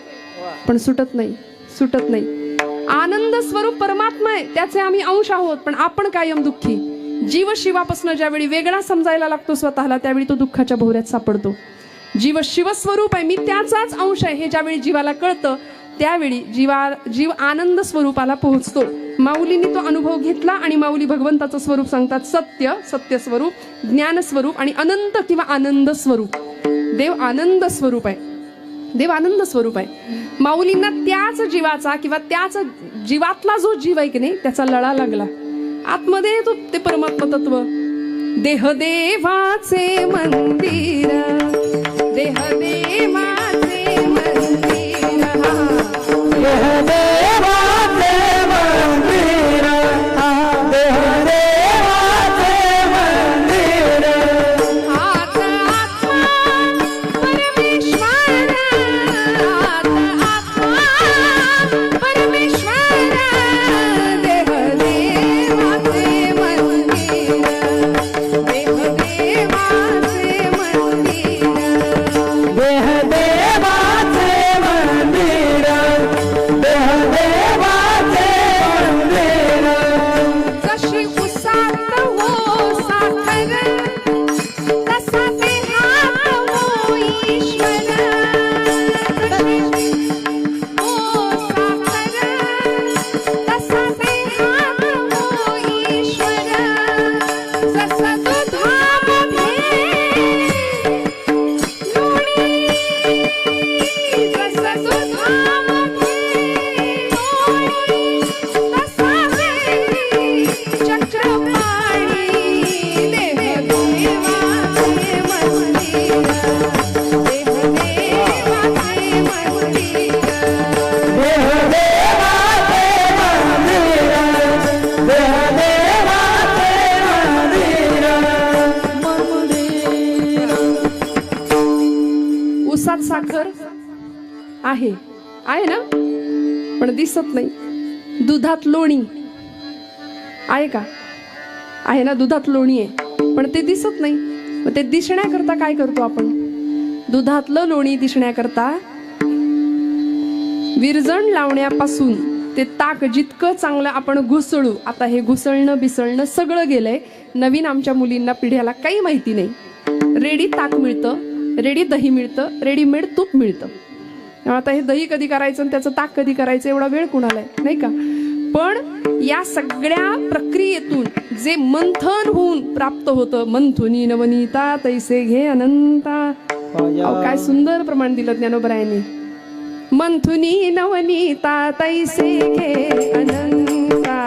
पण सुटत नाही, सुटत नाही. आनंद स्वरूप परमात्मा आहे, त्याचे आम्ही अंश आहोत, पण आपण कायम दुःखी. जीव शिवापासून ज्यावेळी वेगळा समजायला लागतो स्वतःला, त्यावेळी तो दुःखाच्या भोवऱ्यात सापडतो. जीव शिवस्वरूप आहे, मी त्याचाच अंश आहे, हे ज्यावेळी जीवाला कळतं, त्यावेळी जीव आनंद स्वरूपाला पोहोचतो. माऊलींनी तो अनुभव घेतला आणि माऊली भगवंताचं स्वरूप सांगतात, सत्य स्वरूप, ज्ञान स्वरूप आणि अनंत किंवा आनंद स्वरूप. देव आनंद स्वरूप आहे, देव आनंद स्वरूप आहे. माऊलींना त्याच जीवाचा किंवा त्याच जीवातला जो जीव आहे की नाही, त्याचा लळा लागला. आतमध्ये तो ते परमात्मा तत्व. देह देवाचे मंदिर, देह देवाचे मंदिर, देह देवाचे मंदिर, देह देवाचे मंदिर, आत आत्मा परमेश्वर, आत आत्मा परमेश्वर, देह देवाचे मंदिर, देह देवाचे मंदिर, देह देवाचे मंदिर, देह देवाचे मंदिर. जशी उसात हो साखर, तसा देहात हो ईश्वर. जशी हो साखर, तसा देहात हो ईश्वर. जसं दुधामध्ये लोणी, जसं दुधामध्ये लोणी, तसा देवी चक्रपाणी. देह देवाचे मंदिर, देह देवाचे मंदिर, देह देवाचे मंदिर, देह देवाचे मंदिर. उसात साखर आहे ना, पण दिसत नाही. दुधात लोणी आहे का? आहे ना, दुधात लोणी आहे, पण ते दिसत नाही. मग ते दिसण्याकरता काय करतो आपण? दुधातलं लोणी दिसण्याकरता विरजण लावण्यापासून ते ताक जितकं चांगलं आपण घुसळू. आता हे घुसळणं बिसळणं सगळं गेलंय. नवीन आमच्या मुलींना पिढ्याला काही माहिती नाही. रेडी ताक मिळतं, रेडी दही मिळतं, रेडीमेड तूप मिळतं. आता हे दही कधी करायचं आणि त्याचं ताक कधी करायचं एवढा वेळ कुणाला आहे, नाही का? पण या सगळ्या प्रक्रियेतून जे मंथन होऊन प्राप्त होतं, मंथुनी नवनीता तैसे घे अनंता. अहो, काय सुंदर प्रमाण दिलं ज्ञानोबरायांनी. मंथुनी नवनीता तैसे घे अनंता,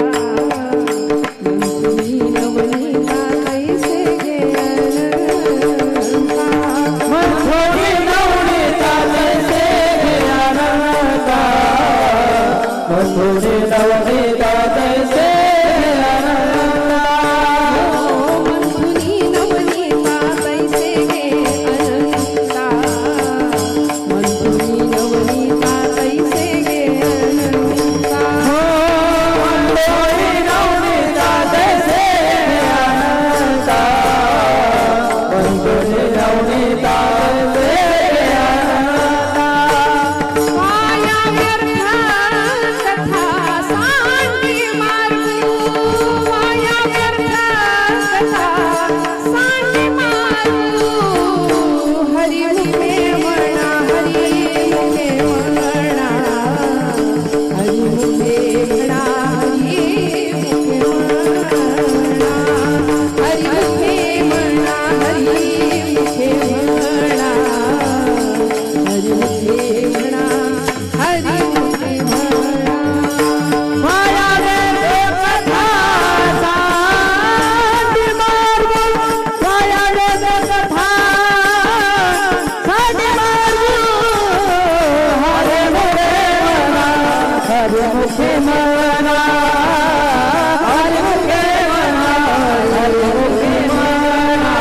मंथुनी नवनीता तैसे घे अनंता. मंथुनी नवनीता तैसे घे अनंता, मंथुनी नवनीता तैसे घे अनंता. मंथुनी नवनीता तैसे घे अनंता, मंथुनी नवनीता तैसे घे अनंता. मंथुनी नवनीता तैसे घे अनंता, मंथुनी नवनीता तैसे घे अनंता. माया व्यर्थ कथा सांगी मारू, माया व्यर्थ कथा सांगी मारू. हरी मुखे म्हणा, हरी मुखे म्हणा, हरी मुखे म्हणा, हरी मुखे म्हणा, हरी मुखे म्हणा, हरी मुखे म्हणा, हरी मुखे म्हणा, हरी मुखे म्हणा. माया व्यर्थ कथा सांगी मारू, माया व्यर्थ कथा सांगी मारू. हरे मुखे म्हणा, हरे मुखे म्हणा, हरे मुखे म्हणा, हरे मुखे म्हणा,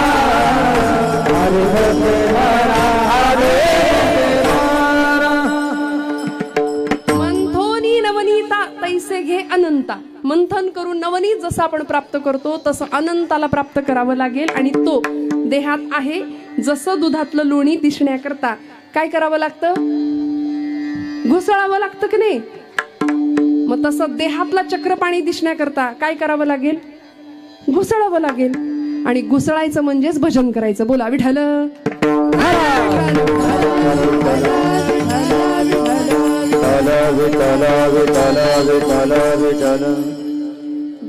हरे मुखे म्हणा, हरे मंथोनी नवनीता तैसे घे अनंता. मंथन करून नवनीत जसं आपण प्राप्त करतो तसं अनंताला प्राप्त करावं लागेल. आणि तो देहात आहे. जसं दुधातलं लोणी दिसण्याकरता काय करावं लागतं? घुसळावं लागतं की नाही? मग तसं देहातला चक्रपाणी दिसण्याकरता काय करावं लागेल? घुसळावं लागेल. आणि घुसळायचं म्हणजेच भजन करायचं. बोला विठ्ठल.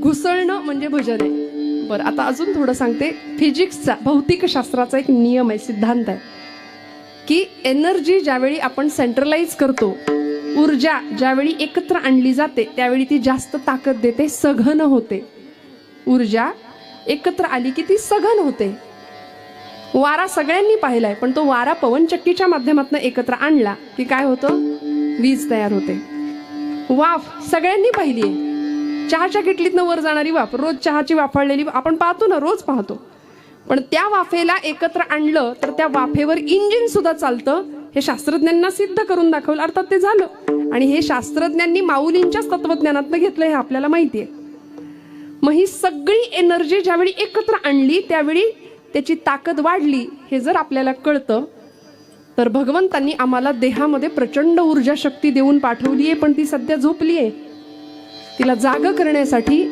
घुसळणं म्हणजे भजन आहे. बरं, आता अजून थोडं सांगते. फिजिक्सचा, भौतिकशास्त्राचा एक नियम आहे, सिद्धांत आहे की एनर्जी ज्यावेळी आपण सेंट्रलाइज करतो, ऊर्जा ज्यावेळी एकत्र आणली जाते त्यावेळी ती जास्त ताकद देते, सघन होते. ऊर्जा एकत्र आली की ती सघन होते. वारा सगळ्यांनी पाहिलाय, पण तो वारा पवनचक्कीच्या माध्यमातून एकत्र आणला की काय होतं? वीज तयार होते. वाफ सगळ्यांनी पाहिली आहे. चहाच्या किटलीतनं वर जाणारी वाफ, रोज चहाची वाफळलेली आपण पाहतो ना, रोज पाहतो. पण त्या वाफेला एकत्र आणलं तर त्या वाफेवर इंजिन सुद्धा चालतं. हे शास्त्रज्ञांना सिद्ध करून दाखवलं, अर्थात ते झालं. आणि हे शास्त्रज्ञांनी माऊलींच्याच तत्वज्ञानातनं घेतलं, हे आपल्याला माहिती आहे. मग ही सगळी एनर्जी ज्यावेळी एकत्र आणली त्यावेळी त्याची ताकद वाढली. हे जर आपल्याला कळतं तर भगवंतांनी आम्हाला देहामध्ये प्रचंड ऊर्जा शक्ती देऊन पाठवली आहे, पण ती सध्या झोपली आहे. तिला जाग करण्यासाठी,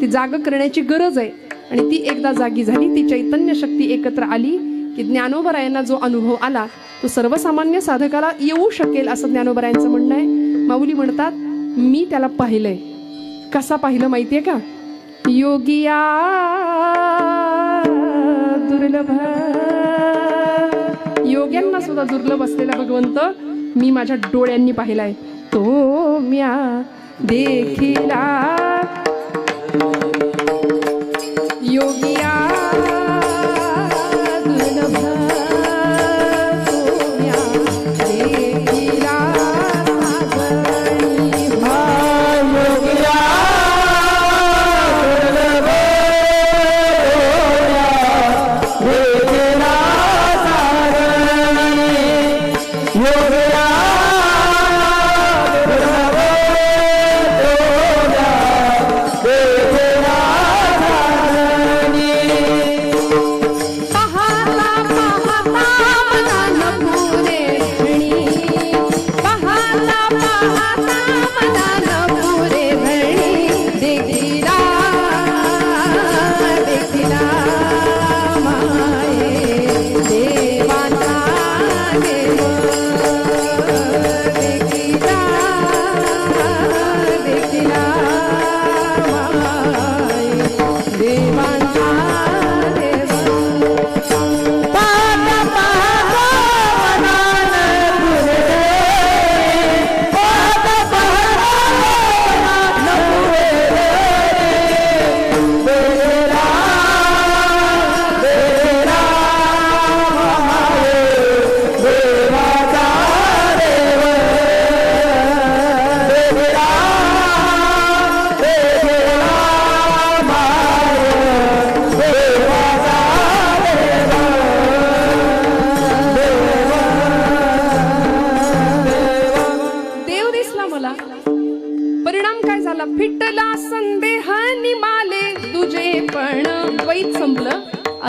ती जाग करण्याची गरज आहे. आणि ती एकदा जागी झाली, ती चैतन्य शक्ती एकत्र आली की ज्ञानोबरायांना जो अनुभव आला तो सर्वसामान्य साधकाला येऊ शकेल, असं ज्ञानोबरायांचं म्हणणं आहे. माऊली म्हणतात, मी त्याला पाहिलंय. कसा पाहिलं माहितीये का? योगिया दुर्लभ, योग्यांना सुद्धा दुर्लभ असलेला भगवंत मी माझ्या डोळ्यांनी पाहिलाय. तो म्या देखिला योगिया दुर्लभ, तो म्या देखिला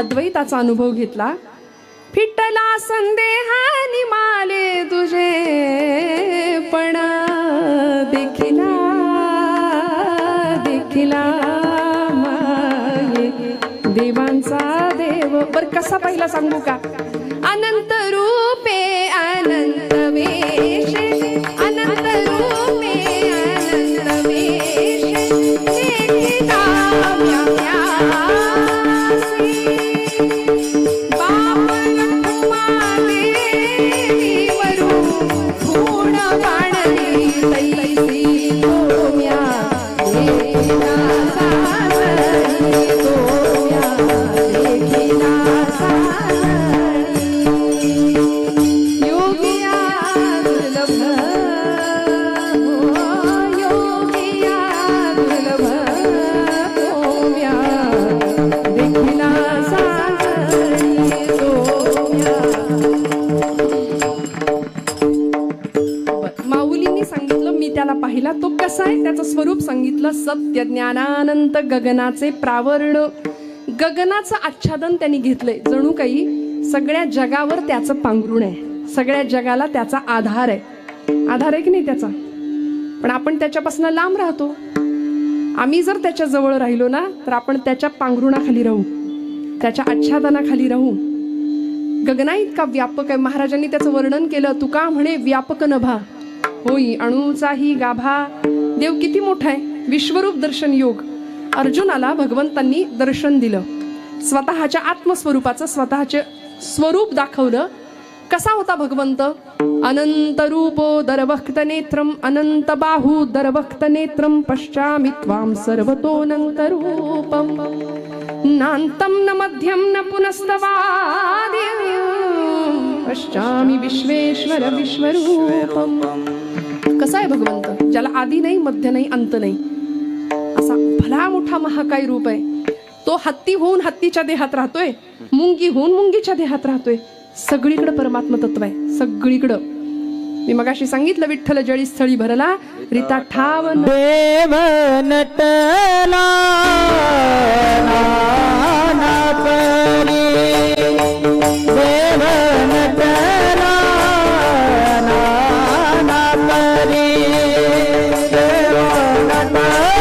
अद्वैताचा अनुभव घेतला. फिटला संदेहानी माले तुझे पण देखिला देखिला माये देवांचा देव. बर कसा पहिला सांगू का? अनंत रूपे अनंत वेशे, अनंत रूपे अनंत वेशे, देखिला म्या पाहिला तो कसा आहे त्याचं स्वरूप सांगितलं. सत्य ज्ञानानंत गगनाचे प्रावरण, गगनाचं आच्छादन त्यांनी घेतलंय. जणू काही सगळ्या जगावर त्याचं पांघरुण आहे, सगळ्या जगाला त्याचा आधार आहे. आधार आहे की नाही त्याचा? पण आपण त्याच्यापासून लांब राहतो. आम्ही जर त्याच्या जवळ राहिलो ना तर आपण त्याच्या पांघरुणाखाली राहू, त्याच्या आच्छादनाखाली राहू. गगना इतका व्यापक आहे. महाराजांनी त्याचं वर्णन केलं. तुका म्हणे व्यापक नभा होई अणुचाही गाभा. देव किती मोठा आहे. विश्वरूप दर्शन योग अर्जुनाला भगवंतांनी दर्शन दिलं. स्वतःच्या आत्मस्वरूपाचं स्वतःचे स्वरूप दाखवलं. कसा होता भगवंत? अनंत रूपो दरवक्त नेत्रम अनंत बाहू दरवक्त नेत्रम पश्चामि त्वां सर्वतोऽनंत रूपम नान्तं न मध्यं न पुनस्तवाद्यं पश्चामि विश्वेश्वर विश्वरूपम. कसा आहे भगवंत? ज्याला आदी नाही, मध्य नाही, अंत नाही, असा भला मोठा महाकाय रूप आहे. तो हत्ती होऊन हत्तीच्या देहात राहतोय, मुंगी होऊन मुंगीच्या देहात राहतोय. सगळीकडे परमात्मा तत्व आहे, सगळीकडं. मी मगाशी सांगितलं, विठ्ठल जळी स्थळी भरला रीता ठावन देव नटला नाना परी. देव नटला नाना परी. देव नटला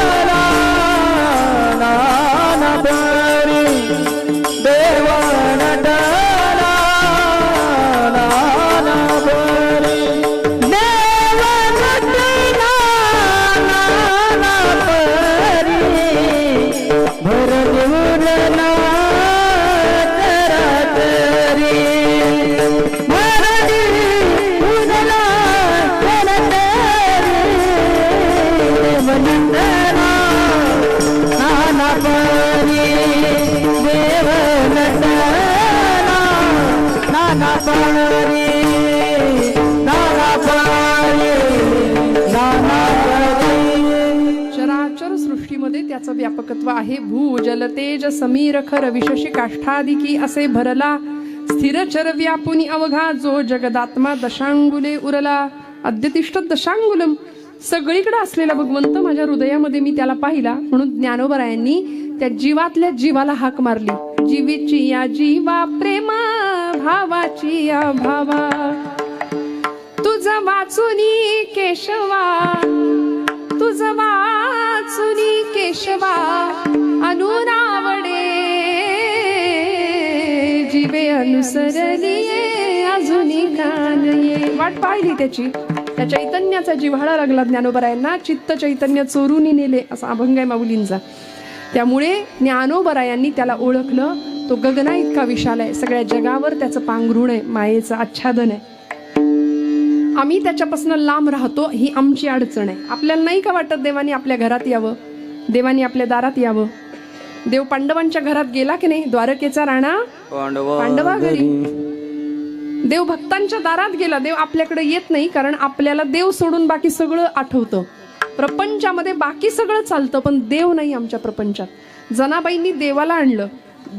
नाना परी. देव नटला चराचर सृष्टीमध्ये त्याचं व्यापकत्व आहे. भू जल तेज समीर खर विशेषी काष्ठादिकी असे भरला. स्थिर चर व्यापुनी अवघा जो जगदात्मा दशांगुले उरला. अद्यतिष्ठ दशांगुलम. सगळीकडे असलेला भगवंत माझ्या हृदयामध्ये मी त्याला पाहिला. म्हणून ज्ञानोबरायांनी त्या जीवातल्या जीवाला हाक मारली. जीवीची या जीवा प्रेमा भावाची या भावा. तुझं वाचुनी केशवा, तुझं वाचुनी केशवा अनुरावडे. जीवे अनुसरलिये अजूनी कानये. वाट पाहिली त्याची. त्या चैतन्याचा जिव्हाळा लागला ज्ञानोबरायांना. चित्त चैतन्य चोरून नेले असा अभंग आहे माऊलींचा. त्यामुळे ज्ञानोबरायांनी त्याला ओळखलं. तो गगना इतका विशाल आहे. सगळ्या जगावर त्याचं पांघरुण आहे, मायेचं आच्छादन आहे. आम्ही त्याच्यापासून लांब राहतो, ही आमची अडचण आहे. आपल्याला नाही का वाटत देवानी आपल्या घरात यावं, देवानी आपल्या दारात यावं? देव पांडवांच्या घरात गेला की नाही? द्वारकेचा राणा पांडवा घरी. देव भक्तांच्या दारात गेला. देव आपल्याकडे येत नाही, कारण आपल्याला देव सोडून बाकी सगळं आठवतं. प्रपंचामध्ये बाकी सगळं चालतं, पण देव नाही आमच्या प्रपंचात. जनाबाईंनी देवाला आणलं.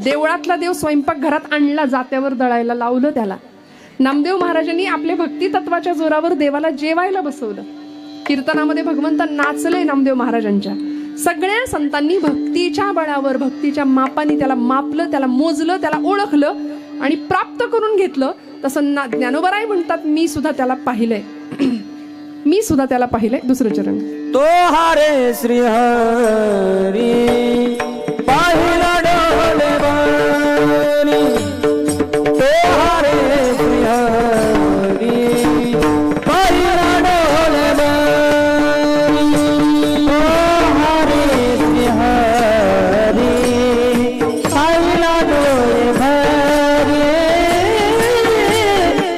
देवळातला देव स्वयंपाक घरात आणला, जात्यावर दळायला लावलं त्याला. नामदेव महाराजांनी आपल्या भक्ती तत्वाच्या जोरावर देवाला जेवायला बसवलं. कीर्तनामध्ये भगवंत नाचले नामदेव महाराजांच्या. सगळ्या संतांनी भक्तीच्या बळावर, भक्तीच्या मापाने त्याला मापलं, त्याला मोजलं, त्याला ओळखलं आणि प्राप्त करून घेतलं. तसं ज्ञानोबराय म्हणतात, मी सुद्धा त्याला पाहिलंय. मी सुद्धा त्याला पाहिलंय. दुसरं चरण. तो हरे श्री हरी पाहिला डोले बरी. तो हरे श्री हरी पाहिला डोले बरी. तो हरे श्री हरी पाहिला डोले भरी.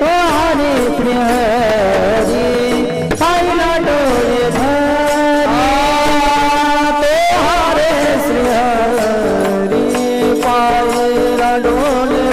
तो हरे श्री हरी पाहिला डोले भरी. तो हरे श्री हरी पाहिला डोले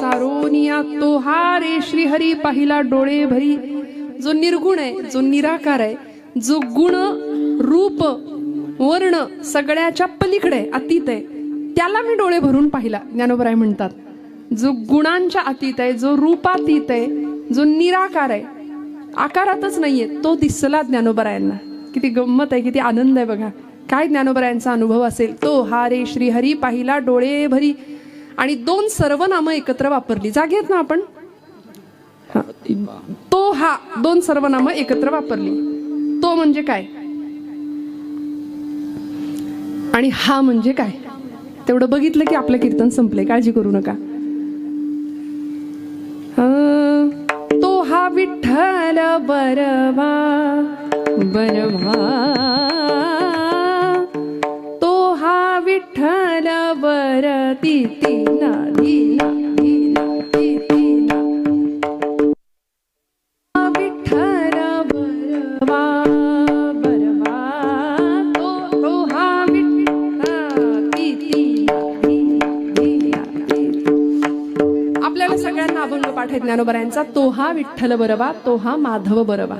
सारोनिया तो हा रे श्रीहरी पाहिला डोळे भरी. जो निर्गुण आहे, जो निराकार आहे, जो गुण रूप वर्ण सगळ्याच्या पलीकडे अतीत आहे, त्याला मी डोळे भरून पाहिला. ज्ञानोबराय म्हणतात जो गुणांच्या अतीत आहे, जो रूपातीत आहे, जो निराकार आहे, आकारातच नाहीये, तो दिसला ज्ञानोबरायांना. किती गंमत आहे, किती आनंद आहे बघा. काय ज्ञानोबरायांचा अनुभव असेल. तो हा रे श्रीहरी पाहिला डोळे भरी. आणि 2 सर्वनामं एकत्र वापरली. जागे आहेत ना आपण. तो हा 2 सर्वनामं एकत्र वापरली. तो म्हणजे काय आणि हा म्हणजे काय, तेवढं बघितलं की आपलं कीर्तन संपलंय. काळजी करू नका. तो हा विठ्ठल बरवा बरवा, तो हा विठ्ठल बर तीना दीना दीना दीना, विठ्ठल बरवा बरवा, तो हा विठ्ठल तीना दीना दीना. आपल्याला सगळ्यांना अभंग पाठ आहे ज्ञानोबरायांचा. तो हा विठ्ठल बरवा, तो हा माधव बरवा,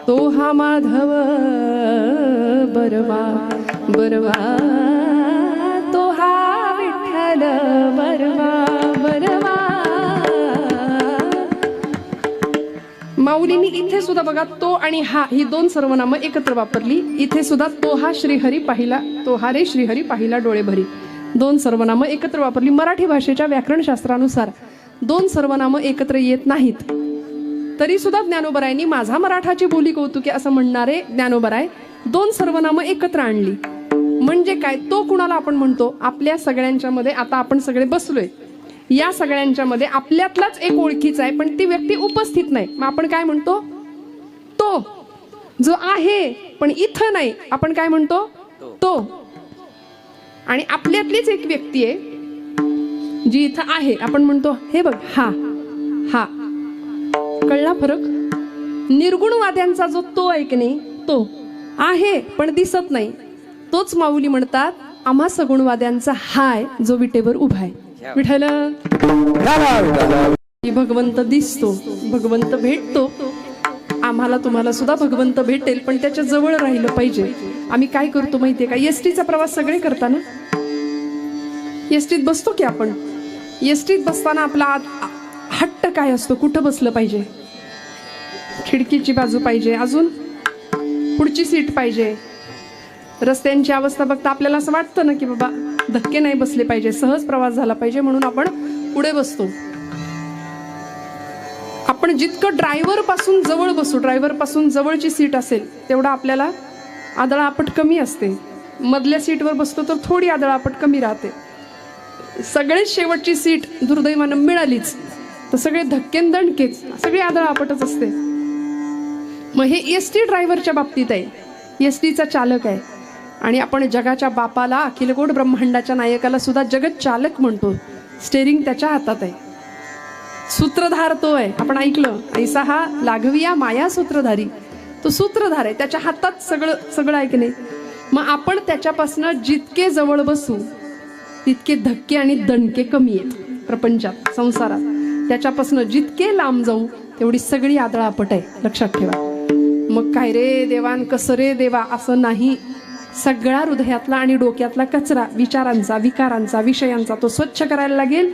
तो हा माधव बरवा बरवा, तो हा विठ्ठल बरवा बरवा. माऊलींनी इथे सुद्धा बघा तो आणि हा ही 2 सर्वनामं एकत्र वापरली. इथे सुद्धा तो हा श्रीहरी पाहिला, तो हा रे श्रीहरी पाहिला डोळे भरी, 2 सर्वनामं एकत्र वापरली. मराठी भाषेच्या व्याकरणशास्त्रानुसार 2 सर्वनामं एकत्र येत नाहीत. तरी सुद्धा ज्ञानोबरायांनी माझा मराठाची बोली कौतुके असं म्हणणारे ज्ञानोबराय 2 सर्वनामं एकत्र आणली. म्हणजे काय, तो कुणाला आपण म्हणतो, आपल्या सगळ्यांच्या मध्ये. आता आपण सगळे बसलोय, या सगळ्यांच्या मध्ये आपल्यातलाच एक ओळखीचा आहे, पण ती व्यक्ती उपस्थित नाही. मग आपण काय म्हणतो, तो जो आहे पण इथं नाही, आपण काय म्हणतो, तो. आणि आपल्यातलीच एक व्यक्ती आहे जी इथं आहे, आपण म्हणतो हे बघ हा हा. कळला फरक. निर्गुणवाद्यांचा जो तो आहे की नाही, तो आहे पण दिसत नाही, तोच माऊली म्हणतात आम्हा सगुणवाद्यांचा हाय जो विटेवर उभा आहे. विठ्ठल भगवंत दिसतो, भगवंत भेटतो. आम्हाला तुम्हाला सुद्धा भगवंत भेटेल, पण त्याच्या जवळ राहिलं पाहिजे. आम्ही काय करतो माहितीये का, एसटीचा प्रवास सगळे करताना एसटीत बसतो की आपण. एसटीत बसताना आपला हट्ट काय असतो, कुठं बसलं पाहिजे. खिडकीची बाजू पाहिजे, अजून पुढची सीट पाहिजे. रस्त्यांची अवस्था बघता आपल्याला असं वाटतं ना की बाबा धक्के नाही बसले पाहिजे, सहज प्रवास झाला पाहिजे, म्हणून आपण पुढे बसतो. आपण जितकं ड्रायव्हर पासून जवळ बसू, ड्रायव्हर पासून जवळची सीट असेल तेवढा आपल्याला आदळापट कमी असते. मधल्या सीटवर बसतो तर थोडी आदळापट कमी राहते. सगळेच शेवटची सीट दुर्दैवानं मिळालीच तर सगळे धक्केन दणकेच, सगळी आदळापटच असते. मग हे एसटी ड्रायव्हरच्या बाबतीत आहे. एसटीचा चालक आहे आणि आपण जगाच्या बापाला, अखिलकोट ब्रह्मांडाच्या नायकाला सुद्धा जगत चालक म्हणतो. स्टेरिंग त्याच्या हातात आहे, सूत्रधार तो आहे. आपण ऐकलं, ऐसा हा लाघविया माया सूत्रधारी. तो सूत्रधार आहे, त्याच्या हातात सगळं आहे की नाही. मग आपण त्याच्यापासून जितके जवळ बसू तितके धक्के आणि दणके कमी आहेत प्रपंचात, संसारात. त्याच्यापासून जितके लांब जाऊ तेवढी सगळी आदळापट आहे, लक्षात ठेवा. मग काय रे देवान, कसं रे देवा, असं नाही. सगळा हृदयातला आणि डोक्यातला कचरा, विचारांचा, विकारांचा, विषयांचा तो स्वच्छ करायला लागेल.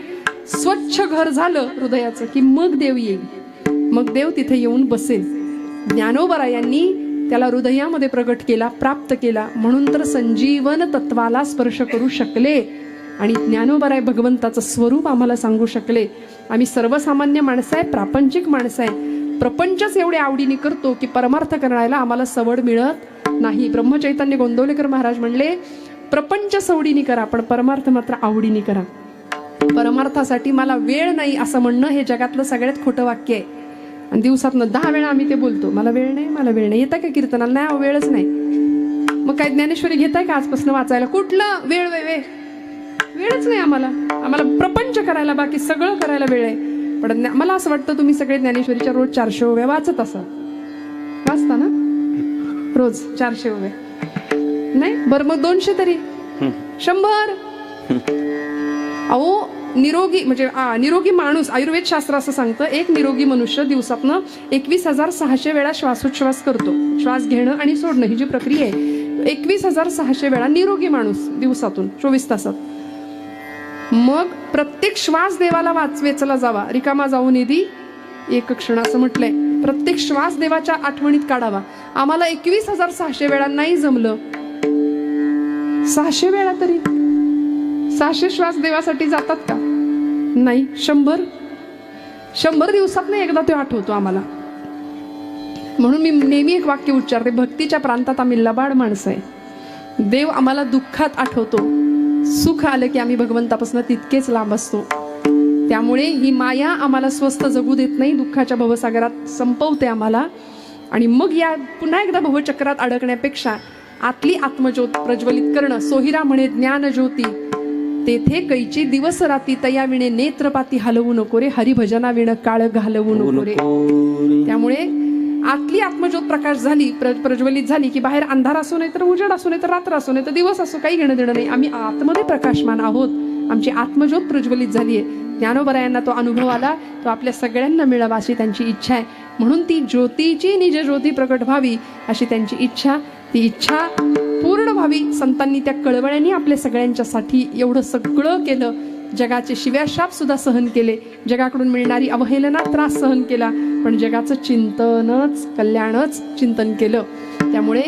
स्वच्छ घर झालं हृदयाचं की मग देव येईल, मग देव तिथे येऊन बसेल. ज्ञानोबरायांनी त्याला हृदयामध्ये प्रगट केला, प्राप्त केला, म्हणून तर संजीवन तत्वाला स्पर्श करू शकले आणि ज्ञानोबराय भगवंताचं स्वरूप आम्हाला सांगू शकले. आम्ही सर्वसामान्य माणसं आहे, प्रापंचिक माणसं आहे. प्रपंचच एवढे आवडीने करतो की परमार्थ करायला आम्हाला सवड मिळत नाही. ब्रह्मचैतन्य गोंदवलेकर महाराज म्हणले, प्रपंच सवडीने करा पण परमार्थ मात्र आवडीने करा. परमार्थासाठी मला वेळ नाही असं म्हणणं हे जगातलं सगळ्यात खोटं वाक्य आहे. आणि दिवसातनं 10 वेळा आम्ही ते बोलतो, मला वेळ नाही, मला वेळ नाही. येतं का कीर्तनाला? नाही, वेळच नाही. मग काय ज्ञानेश्वरी घेताय का आजपासून वाचायला? कुठलं वेळ, वेळच नाही आम्हाला. आम्हाला प्रपंच करायला, बाकी सगळं करायला वेळ आहे. पण मला असं वाटतं तुम्ही सगळे ज्ञानेश्वरीच्या रोज 400 ओव्या वाचत असाल. वाचता ना रोज 400 ओव्या? नाही, बरं मग 200 तरी 100. अहो निरोगी म्हणजे निरोगी माणूस, आयुर्वेद शास्त्र असं सांगतं, एक निरोगी मनुष्य दिवसातनं 21,600 वेळा श्वासोच्छ्वास करतो. श्वास घेणं आणि सोडणं ही जी प्रक्रिया आहे, 21,600 वेळा निरोगी माणूस दिवसातून 24 तासात. मग प्रत्येक श्वास देवाला वेचला जावा, रिकामा जाऊ निधी एक क्षण असं म्हटलंय. प्रत्येक श्वास देवाच्या आठवणीत काढावा. आम्हाला 21,600 वेळा नाही जमलं, 600 वेळा तरी 600 श्वास देवासाठी जातात का? नाही. 100 दिवसात नाही एकदा तो आठवतो आम्हाला. म्हणून मी नेहमी एक वाक्य उच्चारते, भक्तीच्या प्रांतात आम्ही लबाड माणसं आहे. देव आम्हाला दुःखात आठवतो, सुख आलं की आम्ही भगवंतापासून तितकेच लांब असतो. त्यामुळे ही माया आम्हाला स्वस्थ जगू देत नाही, दुःखाच्या भवसागरात संपवते आम्हाला. आणि मग या पुन्हा एकदा भवचक्रात अडकण्यापेक्षा आतली आत्मज्योत प्रज्वलित करणं. सोहिरा म्हणे ज्ञान ज्योती तेथे कैची दिवस राती, तया विणे नेत्रपाती हलवू नको रे, हरिभजना विण काळ घालवू नको रे. त्यामुळे आतली आत्मज्योत प्रकाश झाली, प्रज्वलित झाली की बाहेर अंधार असो नाही तर उजेड असो नाही तर रात्र असो नाही तर दिवस असो, काही घेणं देणं नाही. आम्ही आतमध्ये प्रकाशमान आहोत, आमची आत्मज्योत प्रज्वलित झाली आहे. ज्ञानोबरायांना तो अनुभव आला, तो आपल्या सगळ्यांना मिळावा अशी त्यांची इच्छा आहे. म्हणून ती ज्योतीची निज ज्योती प्रकट व्हावी अशी त्यांची इच्छा. ती इच्छा पूर्ण व्हावी. संतांनी त्या कळवळ्यांनी आपल्या सगळ्यांच्यासाठी एवढं सगळं केलं. जगाचे शिव्याशाप सुद्धा सहन केले, जगाकडून मिळणारी अवहेलना त्रास सहन केला, पण जगाचं चिंतनच कल्याणच चिंतन केलं. त्यामुळे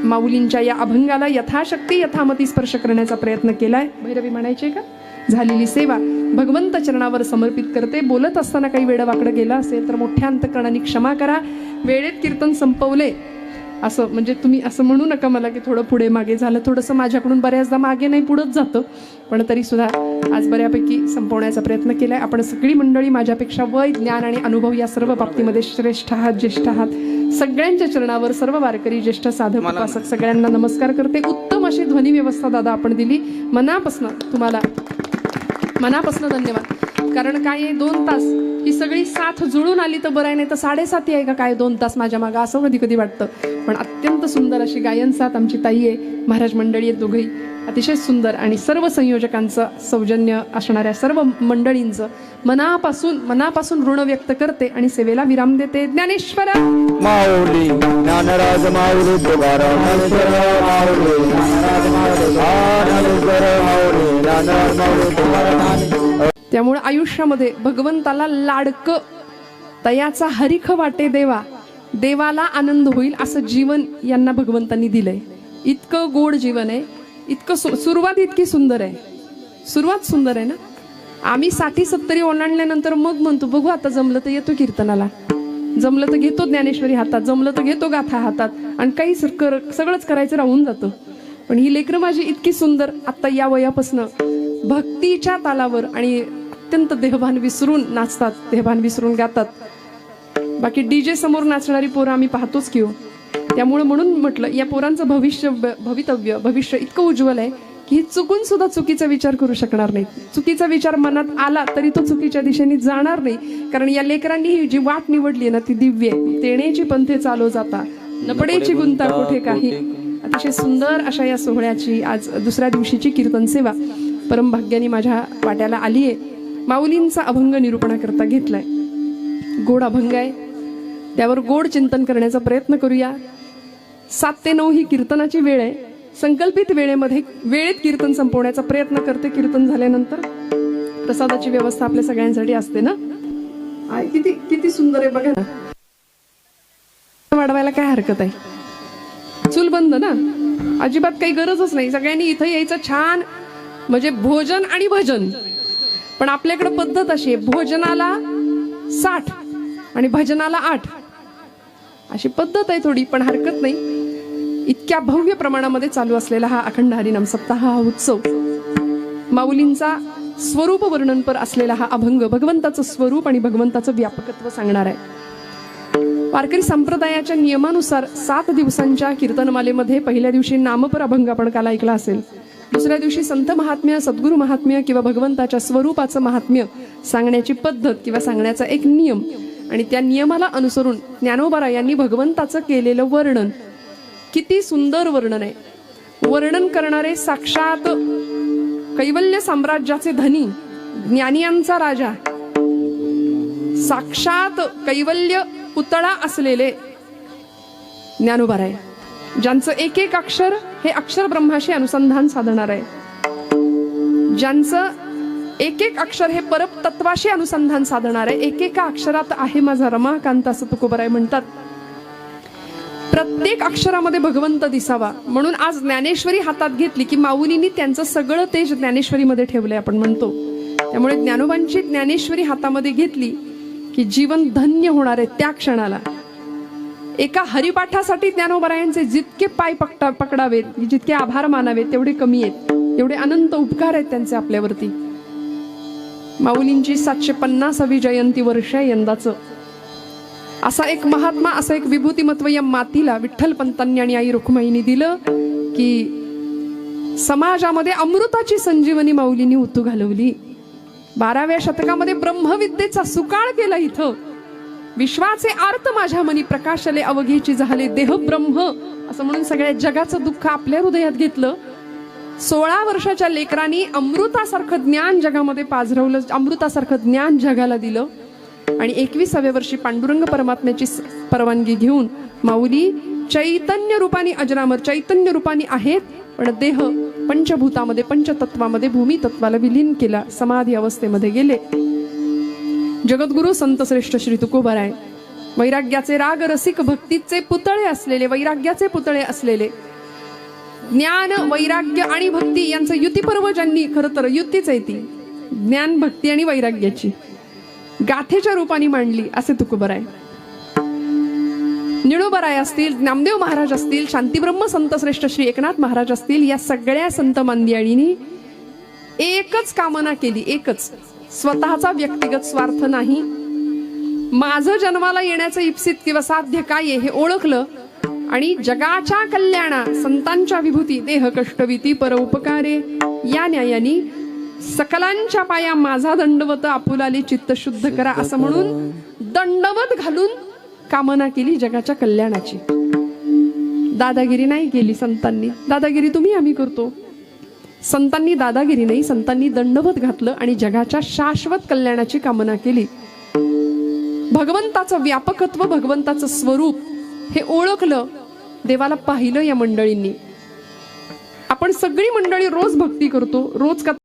माऊलींच्या या अभंगाला यथाशक्ती यथामती स्पर्श करण्याचा प्रयत्न केलाय. भैरवी म्हणायचे का? झालेली सेवा भगवंत चरणावर समर्पित करते. बोलत असताना काही वेडवाकडं गेलं असेल तर मोठ्या अंतकरणाने क्षमा करा. वेळेत कीर्तन संपवले असं म्हणजे तुम्ही असं म्हणू नका मला की थोडं पुढे मागे झालं. थोडंसं माझ्याकडून बऱ्याचदा मागे नाही पुढंच जातं, पण तरी सुद्धा आज बऱ्यापैकी संपवण्याचा प्रयत्न केलाय. आपण सगळी मंडळी माझ्यापेक्षा वय ज्ञान आणि अनुभव या सर्व बाबतीमध्ये श्रेष्ठ आहात, ज्येष्ठ आहात. सगळ्यांच्या चरणावर सर्व वारकरी ज्येष्ठ साधक उपासक सगळ्यांना नमस्कार करते. उत्तम अशी ध्वनी व्यवस्था दादा आपण दिली, मनापासून तुम्हाला मनापासून धन्यवाद. कारण काय 2 तास ही सगळी साथ जुळून आली तर बरं आहे, नाही तर 7:30 आहे का काय 2 तास माझ्या मागं असं कधी कधी वाटतं. पण अत्यंत सुंदर अशी गायन साथ आमची ताई आहे, महाराज मंडळी आहेत दोघंही अतिशय सुंदर. आणि सर्व संयोजकांचं सौजन्य असणाऱ्या सर्व मंडळींचं मनापासून ऋण व्यक्त करते आणि सेवेला विराम देते. ज्ञानेश्वर माऊली ज्ञानराज माऊली तुकाराम माऊली ज्ञानराज माऊली. त्यामुळे आयुष्यामध्ये भगवंताला लाडकं तयाचा हरिख वाटे देवा, देवाला आनंद होईल असं जीवन यांना भगवंतांनी दिलंय. इतकं गोड जीवन आहे, इतकं सुरुवात इतकी सुंदर आहे. सुरुवात सुंदर आहे ना. आम्ही 60-70 ओलांडल्यानंतर मग म्हणतो बघू आता जमलं तर येतो कीर्तनाला, जमलं तर घेतो ज्ञानेश्वरी हातात, जमलं तर घेतो गाथा हातात, आणि काही सगळंच करायचं राहून जातं. पण ही लेकरं माझी इतकी सुंदर आता या वयापासनं भक्तीच्या तालावर आणि अत्यंत देहभान विसरून नाचतात, देहभान विसरून गातात. बाकी डीजे समोर नाचणारी पोरं आम्ही पाहतोच की हो. त्यामुळे म्हणून म्हटलं या पोरांचं भविष्य इतकं उज्ज्वल आहे की चुकून सुद्धा चुकीचा विचार करू शकणार नाही. चुकीचा विचार मनात आला तरी तो चुकीच्या दिशेने जाणार नाही. कारण या लेकरांनी ही जी वाट निवडली ना ती दिव्य आहे. तेणेची पंथे चालो जाता न पडेची गुंता कुठे काही. अतिशय सुंदर अशा या सोहळ्याची आज दुसऱ्या दिवशीची कीर्तन सेवा परमभाग्याने माझ्या वाट्याला आली आहे. माऊलींचा अभंग निरूपणा करता घेतलाय. गोड अभंग आहे, त्यावर गोड चिंतन करण्याचा प्रयत्न करूया. 7 ते 9 ही कीर्तनाची वेळ आहे. संकल्पित वेळेत कीर्तन संपवण्याचा प्रयत्न करते. कीर्तन झाल्यानंतर प्रसादाची व्यवस्था आपल्या सगळ्यांसाठी असते ना. किती किती सुंदर आहे बघा ना. वाढवायला काय हरकत आहे? चूल बंद ना, अजिबात काही गरजच नाही. सगळ्यांनी इथं यायचं छान, म्हणजे भोजन आणि भजन. पण आपल्याकडे पद्धत अशी आहे, भोजनाला 60 आणि भजनाला 8 अशी पद्धत आहे थोडी, पण हरकत नाही. इतक्या भव्य प्रमाणामध्ये चालू असलेला हा अखंड हरिनाम सप्ताह, हा उत्सव, माऊलींचा स्वरूप वर्णनपर असलेला हा अभंग भगवंताचं स्वरूप आणि भगवंताचं व्यापकत्व सांगणार आहे. वारकरी संप्रदायाच्या नियमानुसार 7 दिवसांच्या कीर्तनमालेमध्ये पहिल्या दिवशी नामपर अभंग आपण काल ऐकला असेल. दुसऱ्या दिवशी संत महात्म्य, सद्गुरु महात्म्य किंवा भगवंताच्या स्वरूपाचं महात्म्य सांगण्याची पद्धत किंवा सांगण्याचा एक नियम, आणि त्या नियमाला अनुसरून ज्ञानोबा यांनी भगवंताचं केलेलं वर्णन, किती सुंदर वर्णन आहे. वर्णन करणारे साक्षात कैवल्य साम्राज्याचे धनी, ज्ञानियांचा राजा, साक्षात कैवल्य पुतळा असलेले ज्ञानोबा राय, ज्यांचं एक एक अक्षर हे अक्षर ब्रह्माशी अनुसंधान साधणार आहे, ज्यांचं एक एक अक्षर हे परतत्वाशी अनुसंधान साधणार आहे. एकेका अक्षरात आहे माझा रमाकांत, असं तुकोबराय म्हणतात. प्रत्येक अक्षरामध्ये भगवंत दिसावा म्हणून आज ज्ञानेश्वरी हातात घेतली की माऊलींनी त्यांचं सगळं तेज ज्ञानेश्वरीमध्ये ठेवलंय आपण म्हणतो. त्यामुळे ज्ञानोबांची ज्ञानेश्वरी हातामध्ये घेतली की जीवन धन्य होणार आहे त्या क्षणाला. एका हरिपाठासाठी ज्ञानोबरायांचे जितके पाय पकडावेत, जितके आभार मानावेत तेवढे कमी आहेत. एवढे अनंत उपकार आहेत त्यांचे आपल्यावरती. माऊलींची 750वी जयंती वर्ष आहे यंदाचं. असा एक महात्मा, असं एक विभूतिमत्व या मातीला विठ्ठल पंतांनी आणि आई रुक्माईनी दिलं की समाजामध्ये अमृताची संजीवनी माऊलींनी उतू घालवली. 12व्या शतकामध्ये ब्रह्मविद्येचा सुकाळ केला. इथं विश्वाचे आर्त माझ्या मनी प्रकाशले अवघेची झाले देह ब्रह्म असं म्हणून सगळ्या जगाचं दुःख आपल्या हृदयात घेतलं. 16 वर्षाच्या लेकरांनी अमृतासारखं ज्ञान जगामध्ये पाझरवलं, अमृतासारखं ज्ञान जगाला दिलं. आणि 21व्या वर्षी पांडुरंग परमात्म्याची परवानगी घेऊन माऊली चैतन्य रूपाने अजरामर चैतन्य रूपाने आहेत, पण देह पंचभूतामध्ये पंचतत्वामध्ये भूमी तत्वाला विलीन केला, समाधी अवस्थेमध्ये गेले. जगद्गुरु संत श्रेष्ठ श्री तुकोबराय वैराग्याचे राग रसिक भक्तीचे पुतळे असलेले, वैराग्याचे पुतळे असलेले, ज्ञान वैराग्य आणि भक्ती यांचं युतीपर्व ज्यांनी, खरं तर युतीच आहे ती, ज्ञान भक्ती आणि वैराग्याची गाथेच्या रूपाने मांडली असे तुकोबराय. निळोबराय असतील, नामदेव महाराज असतील, शांतीब्रह्म संत श्रेष्ठ श्री एकनाथ महाराज असतील, या सगळ्या संत मंडळींनी एकच कामना केली, एकच, स्वतःचा व्यक्तिगत स्वार्थ नाही. माझं जन्माला येण्याचं इप्सित किंवा साध्य काय आहे हे ओळखलं आणि जगाच्या कल्याणा संतांच्या विभूती देह कष्टविती पर उपकारे या न्यायानी सकलांच्या पाया माझा दंडवत आपुलाली चित्त शुद्ध करा असं म्हणून दंडवत घालून कामना केली जगाच्या कल्याणाची. दादागिरी नाही केली संतांनी. दादागिरी तुम्ही आम्ही करतो. संतांनी दादागिरी नाही, संतांनी दंडवत घातलं आणि जगाच्या शाश्वत कल्याणाची कामना केली. भगवंताचं व्यापकत्व, भगवंताचं स्वरूप हे ओळखलं, देवाला पाहिलं या मंडळींनी. आपण सगळी मंडळी रोज भक्ती करतो, रोज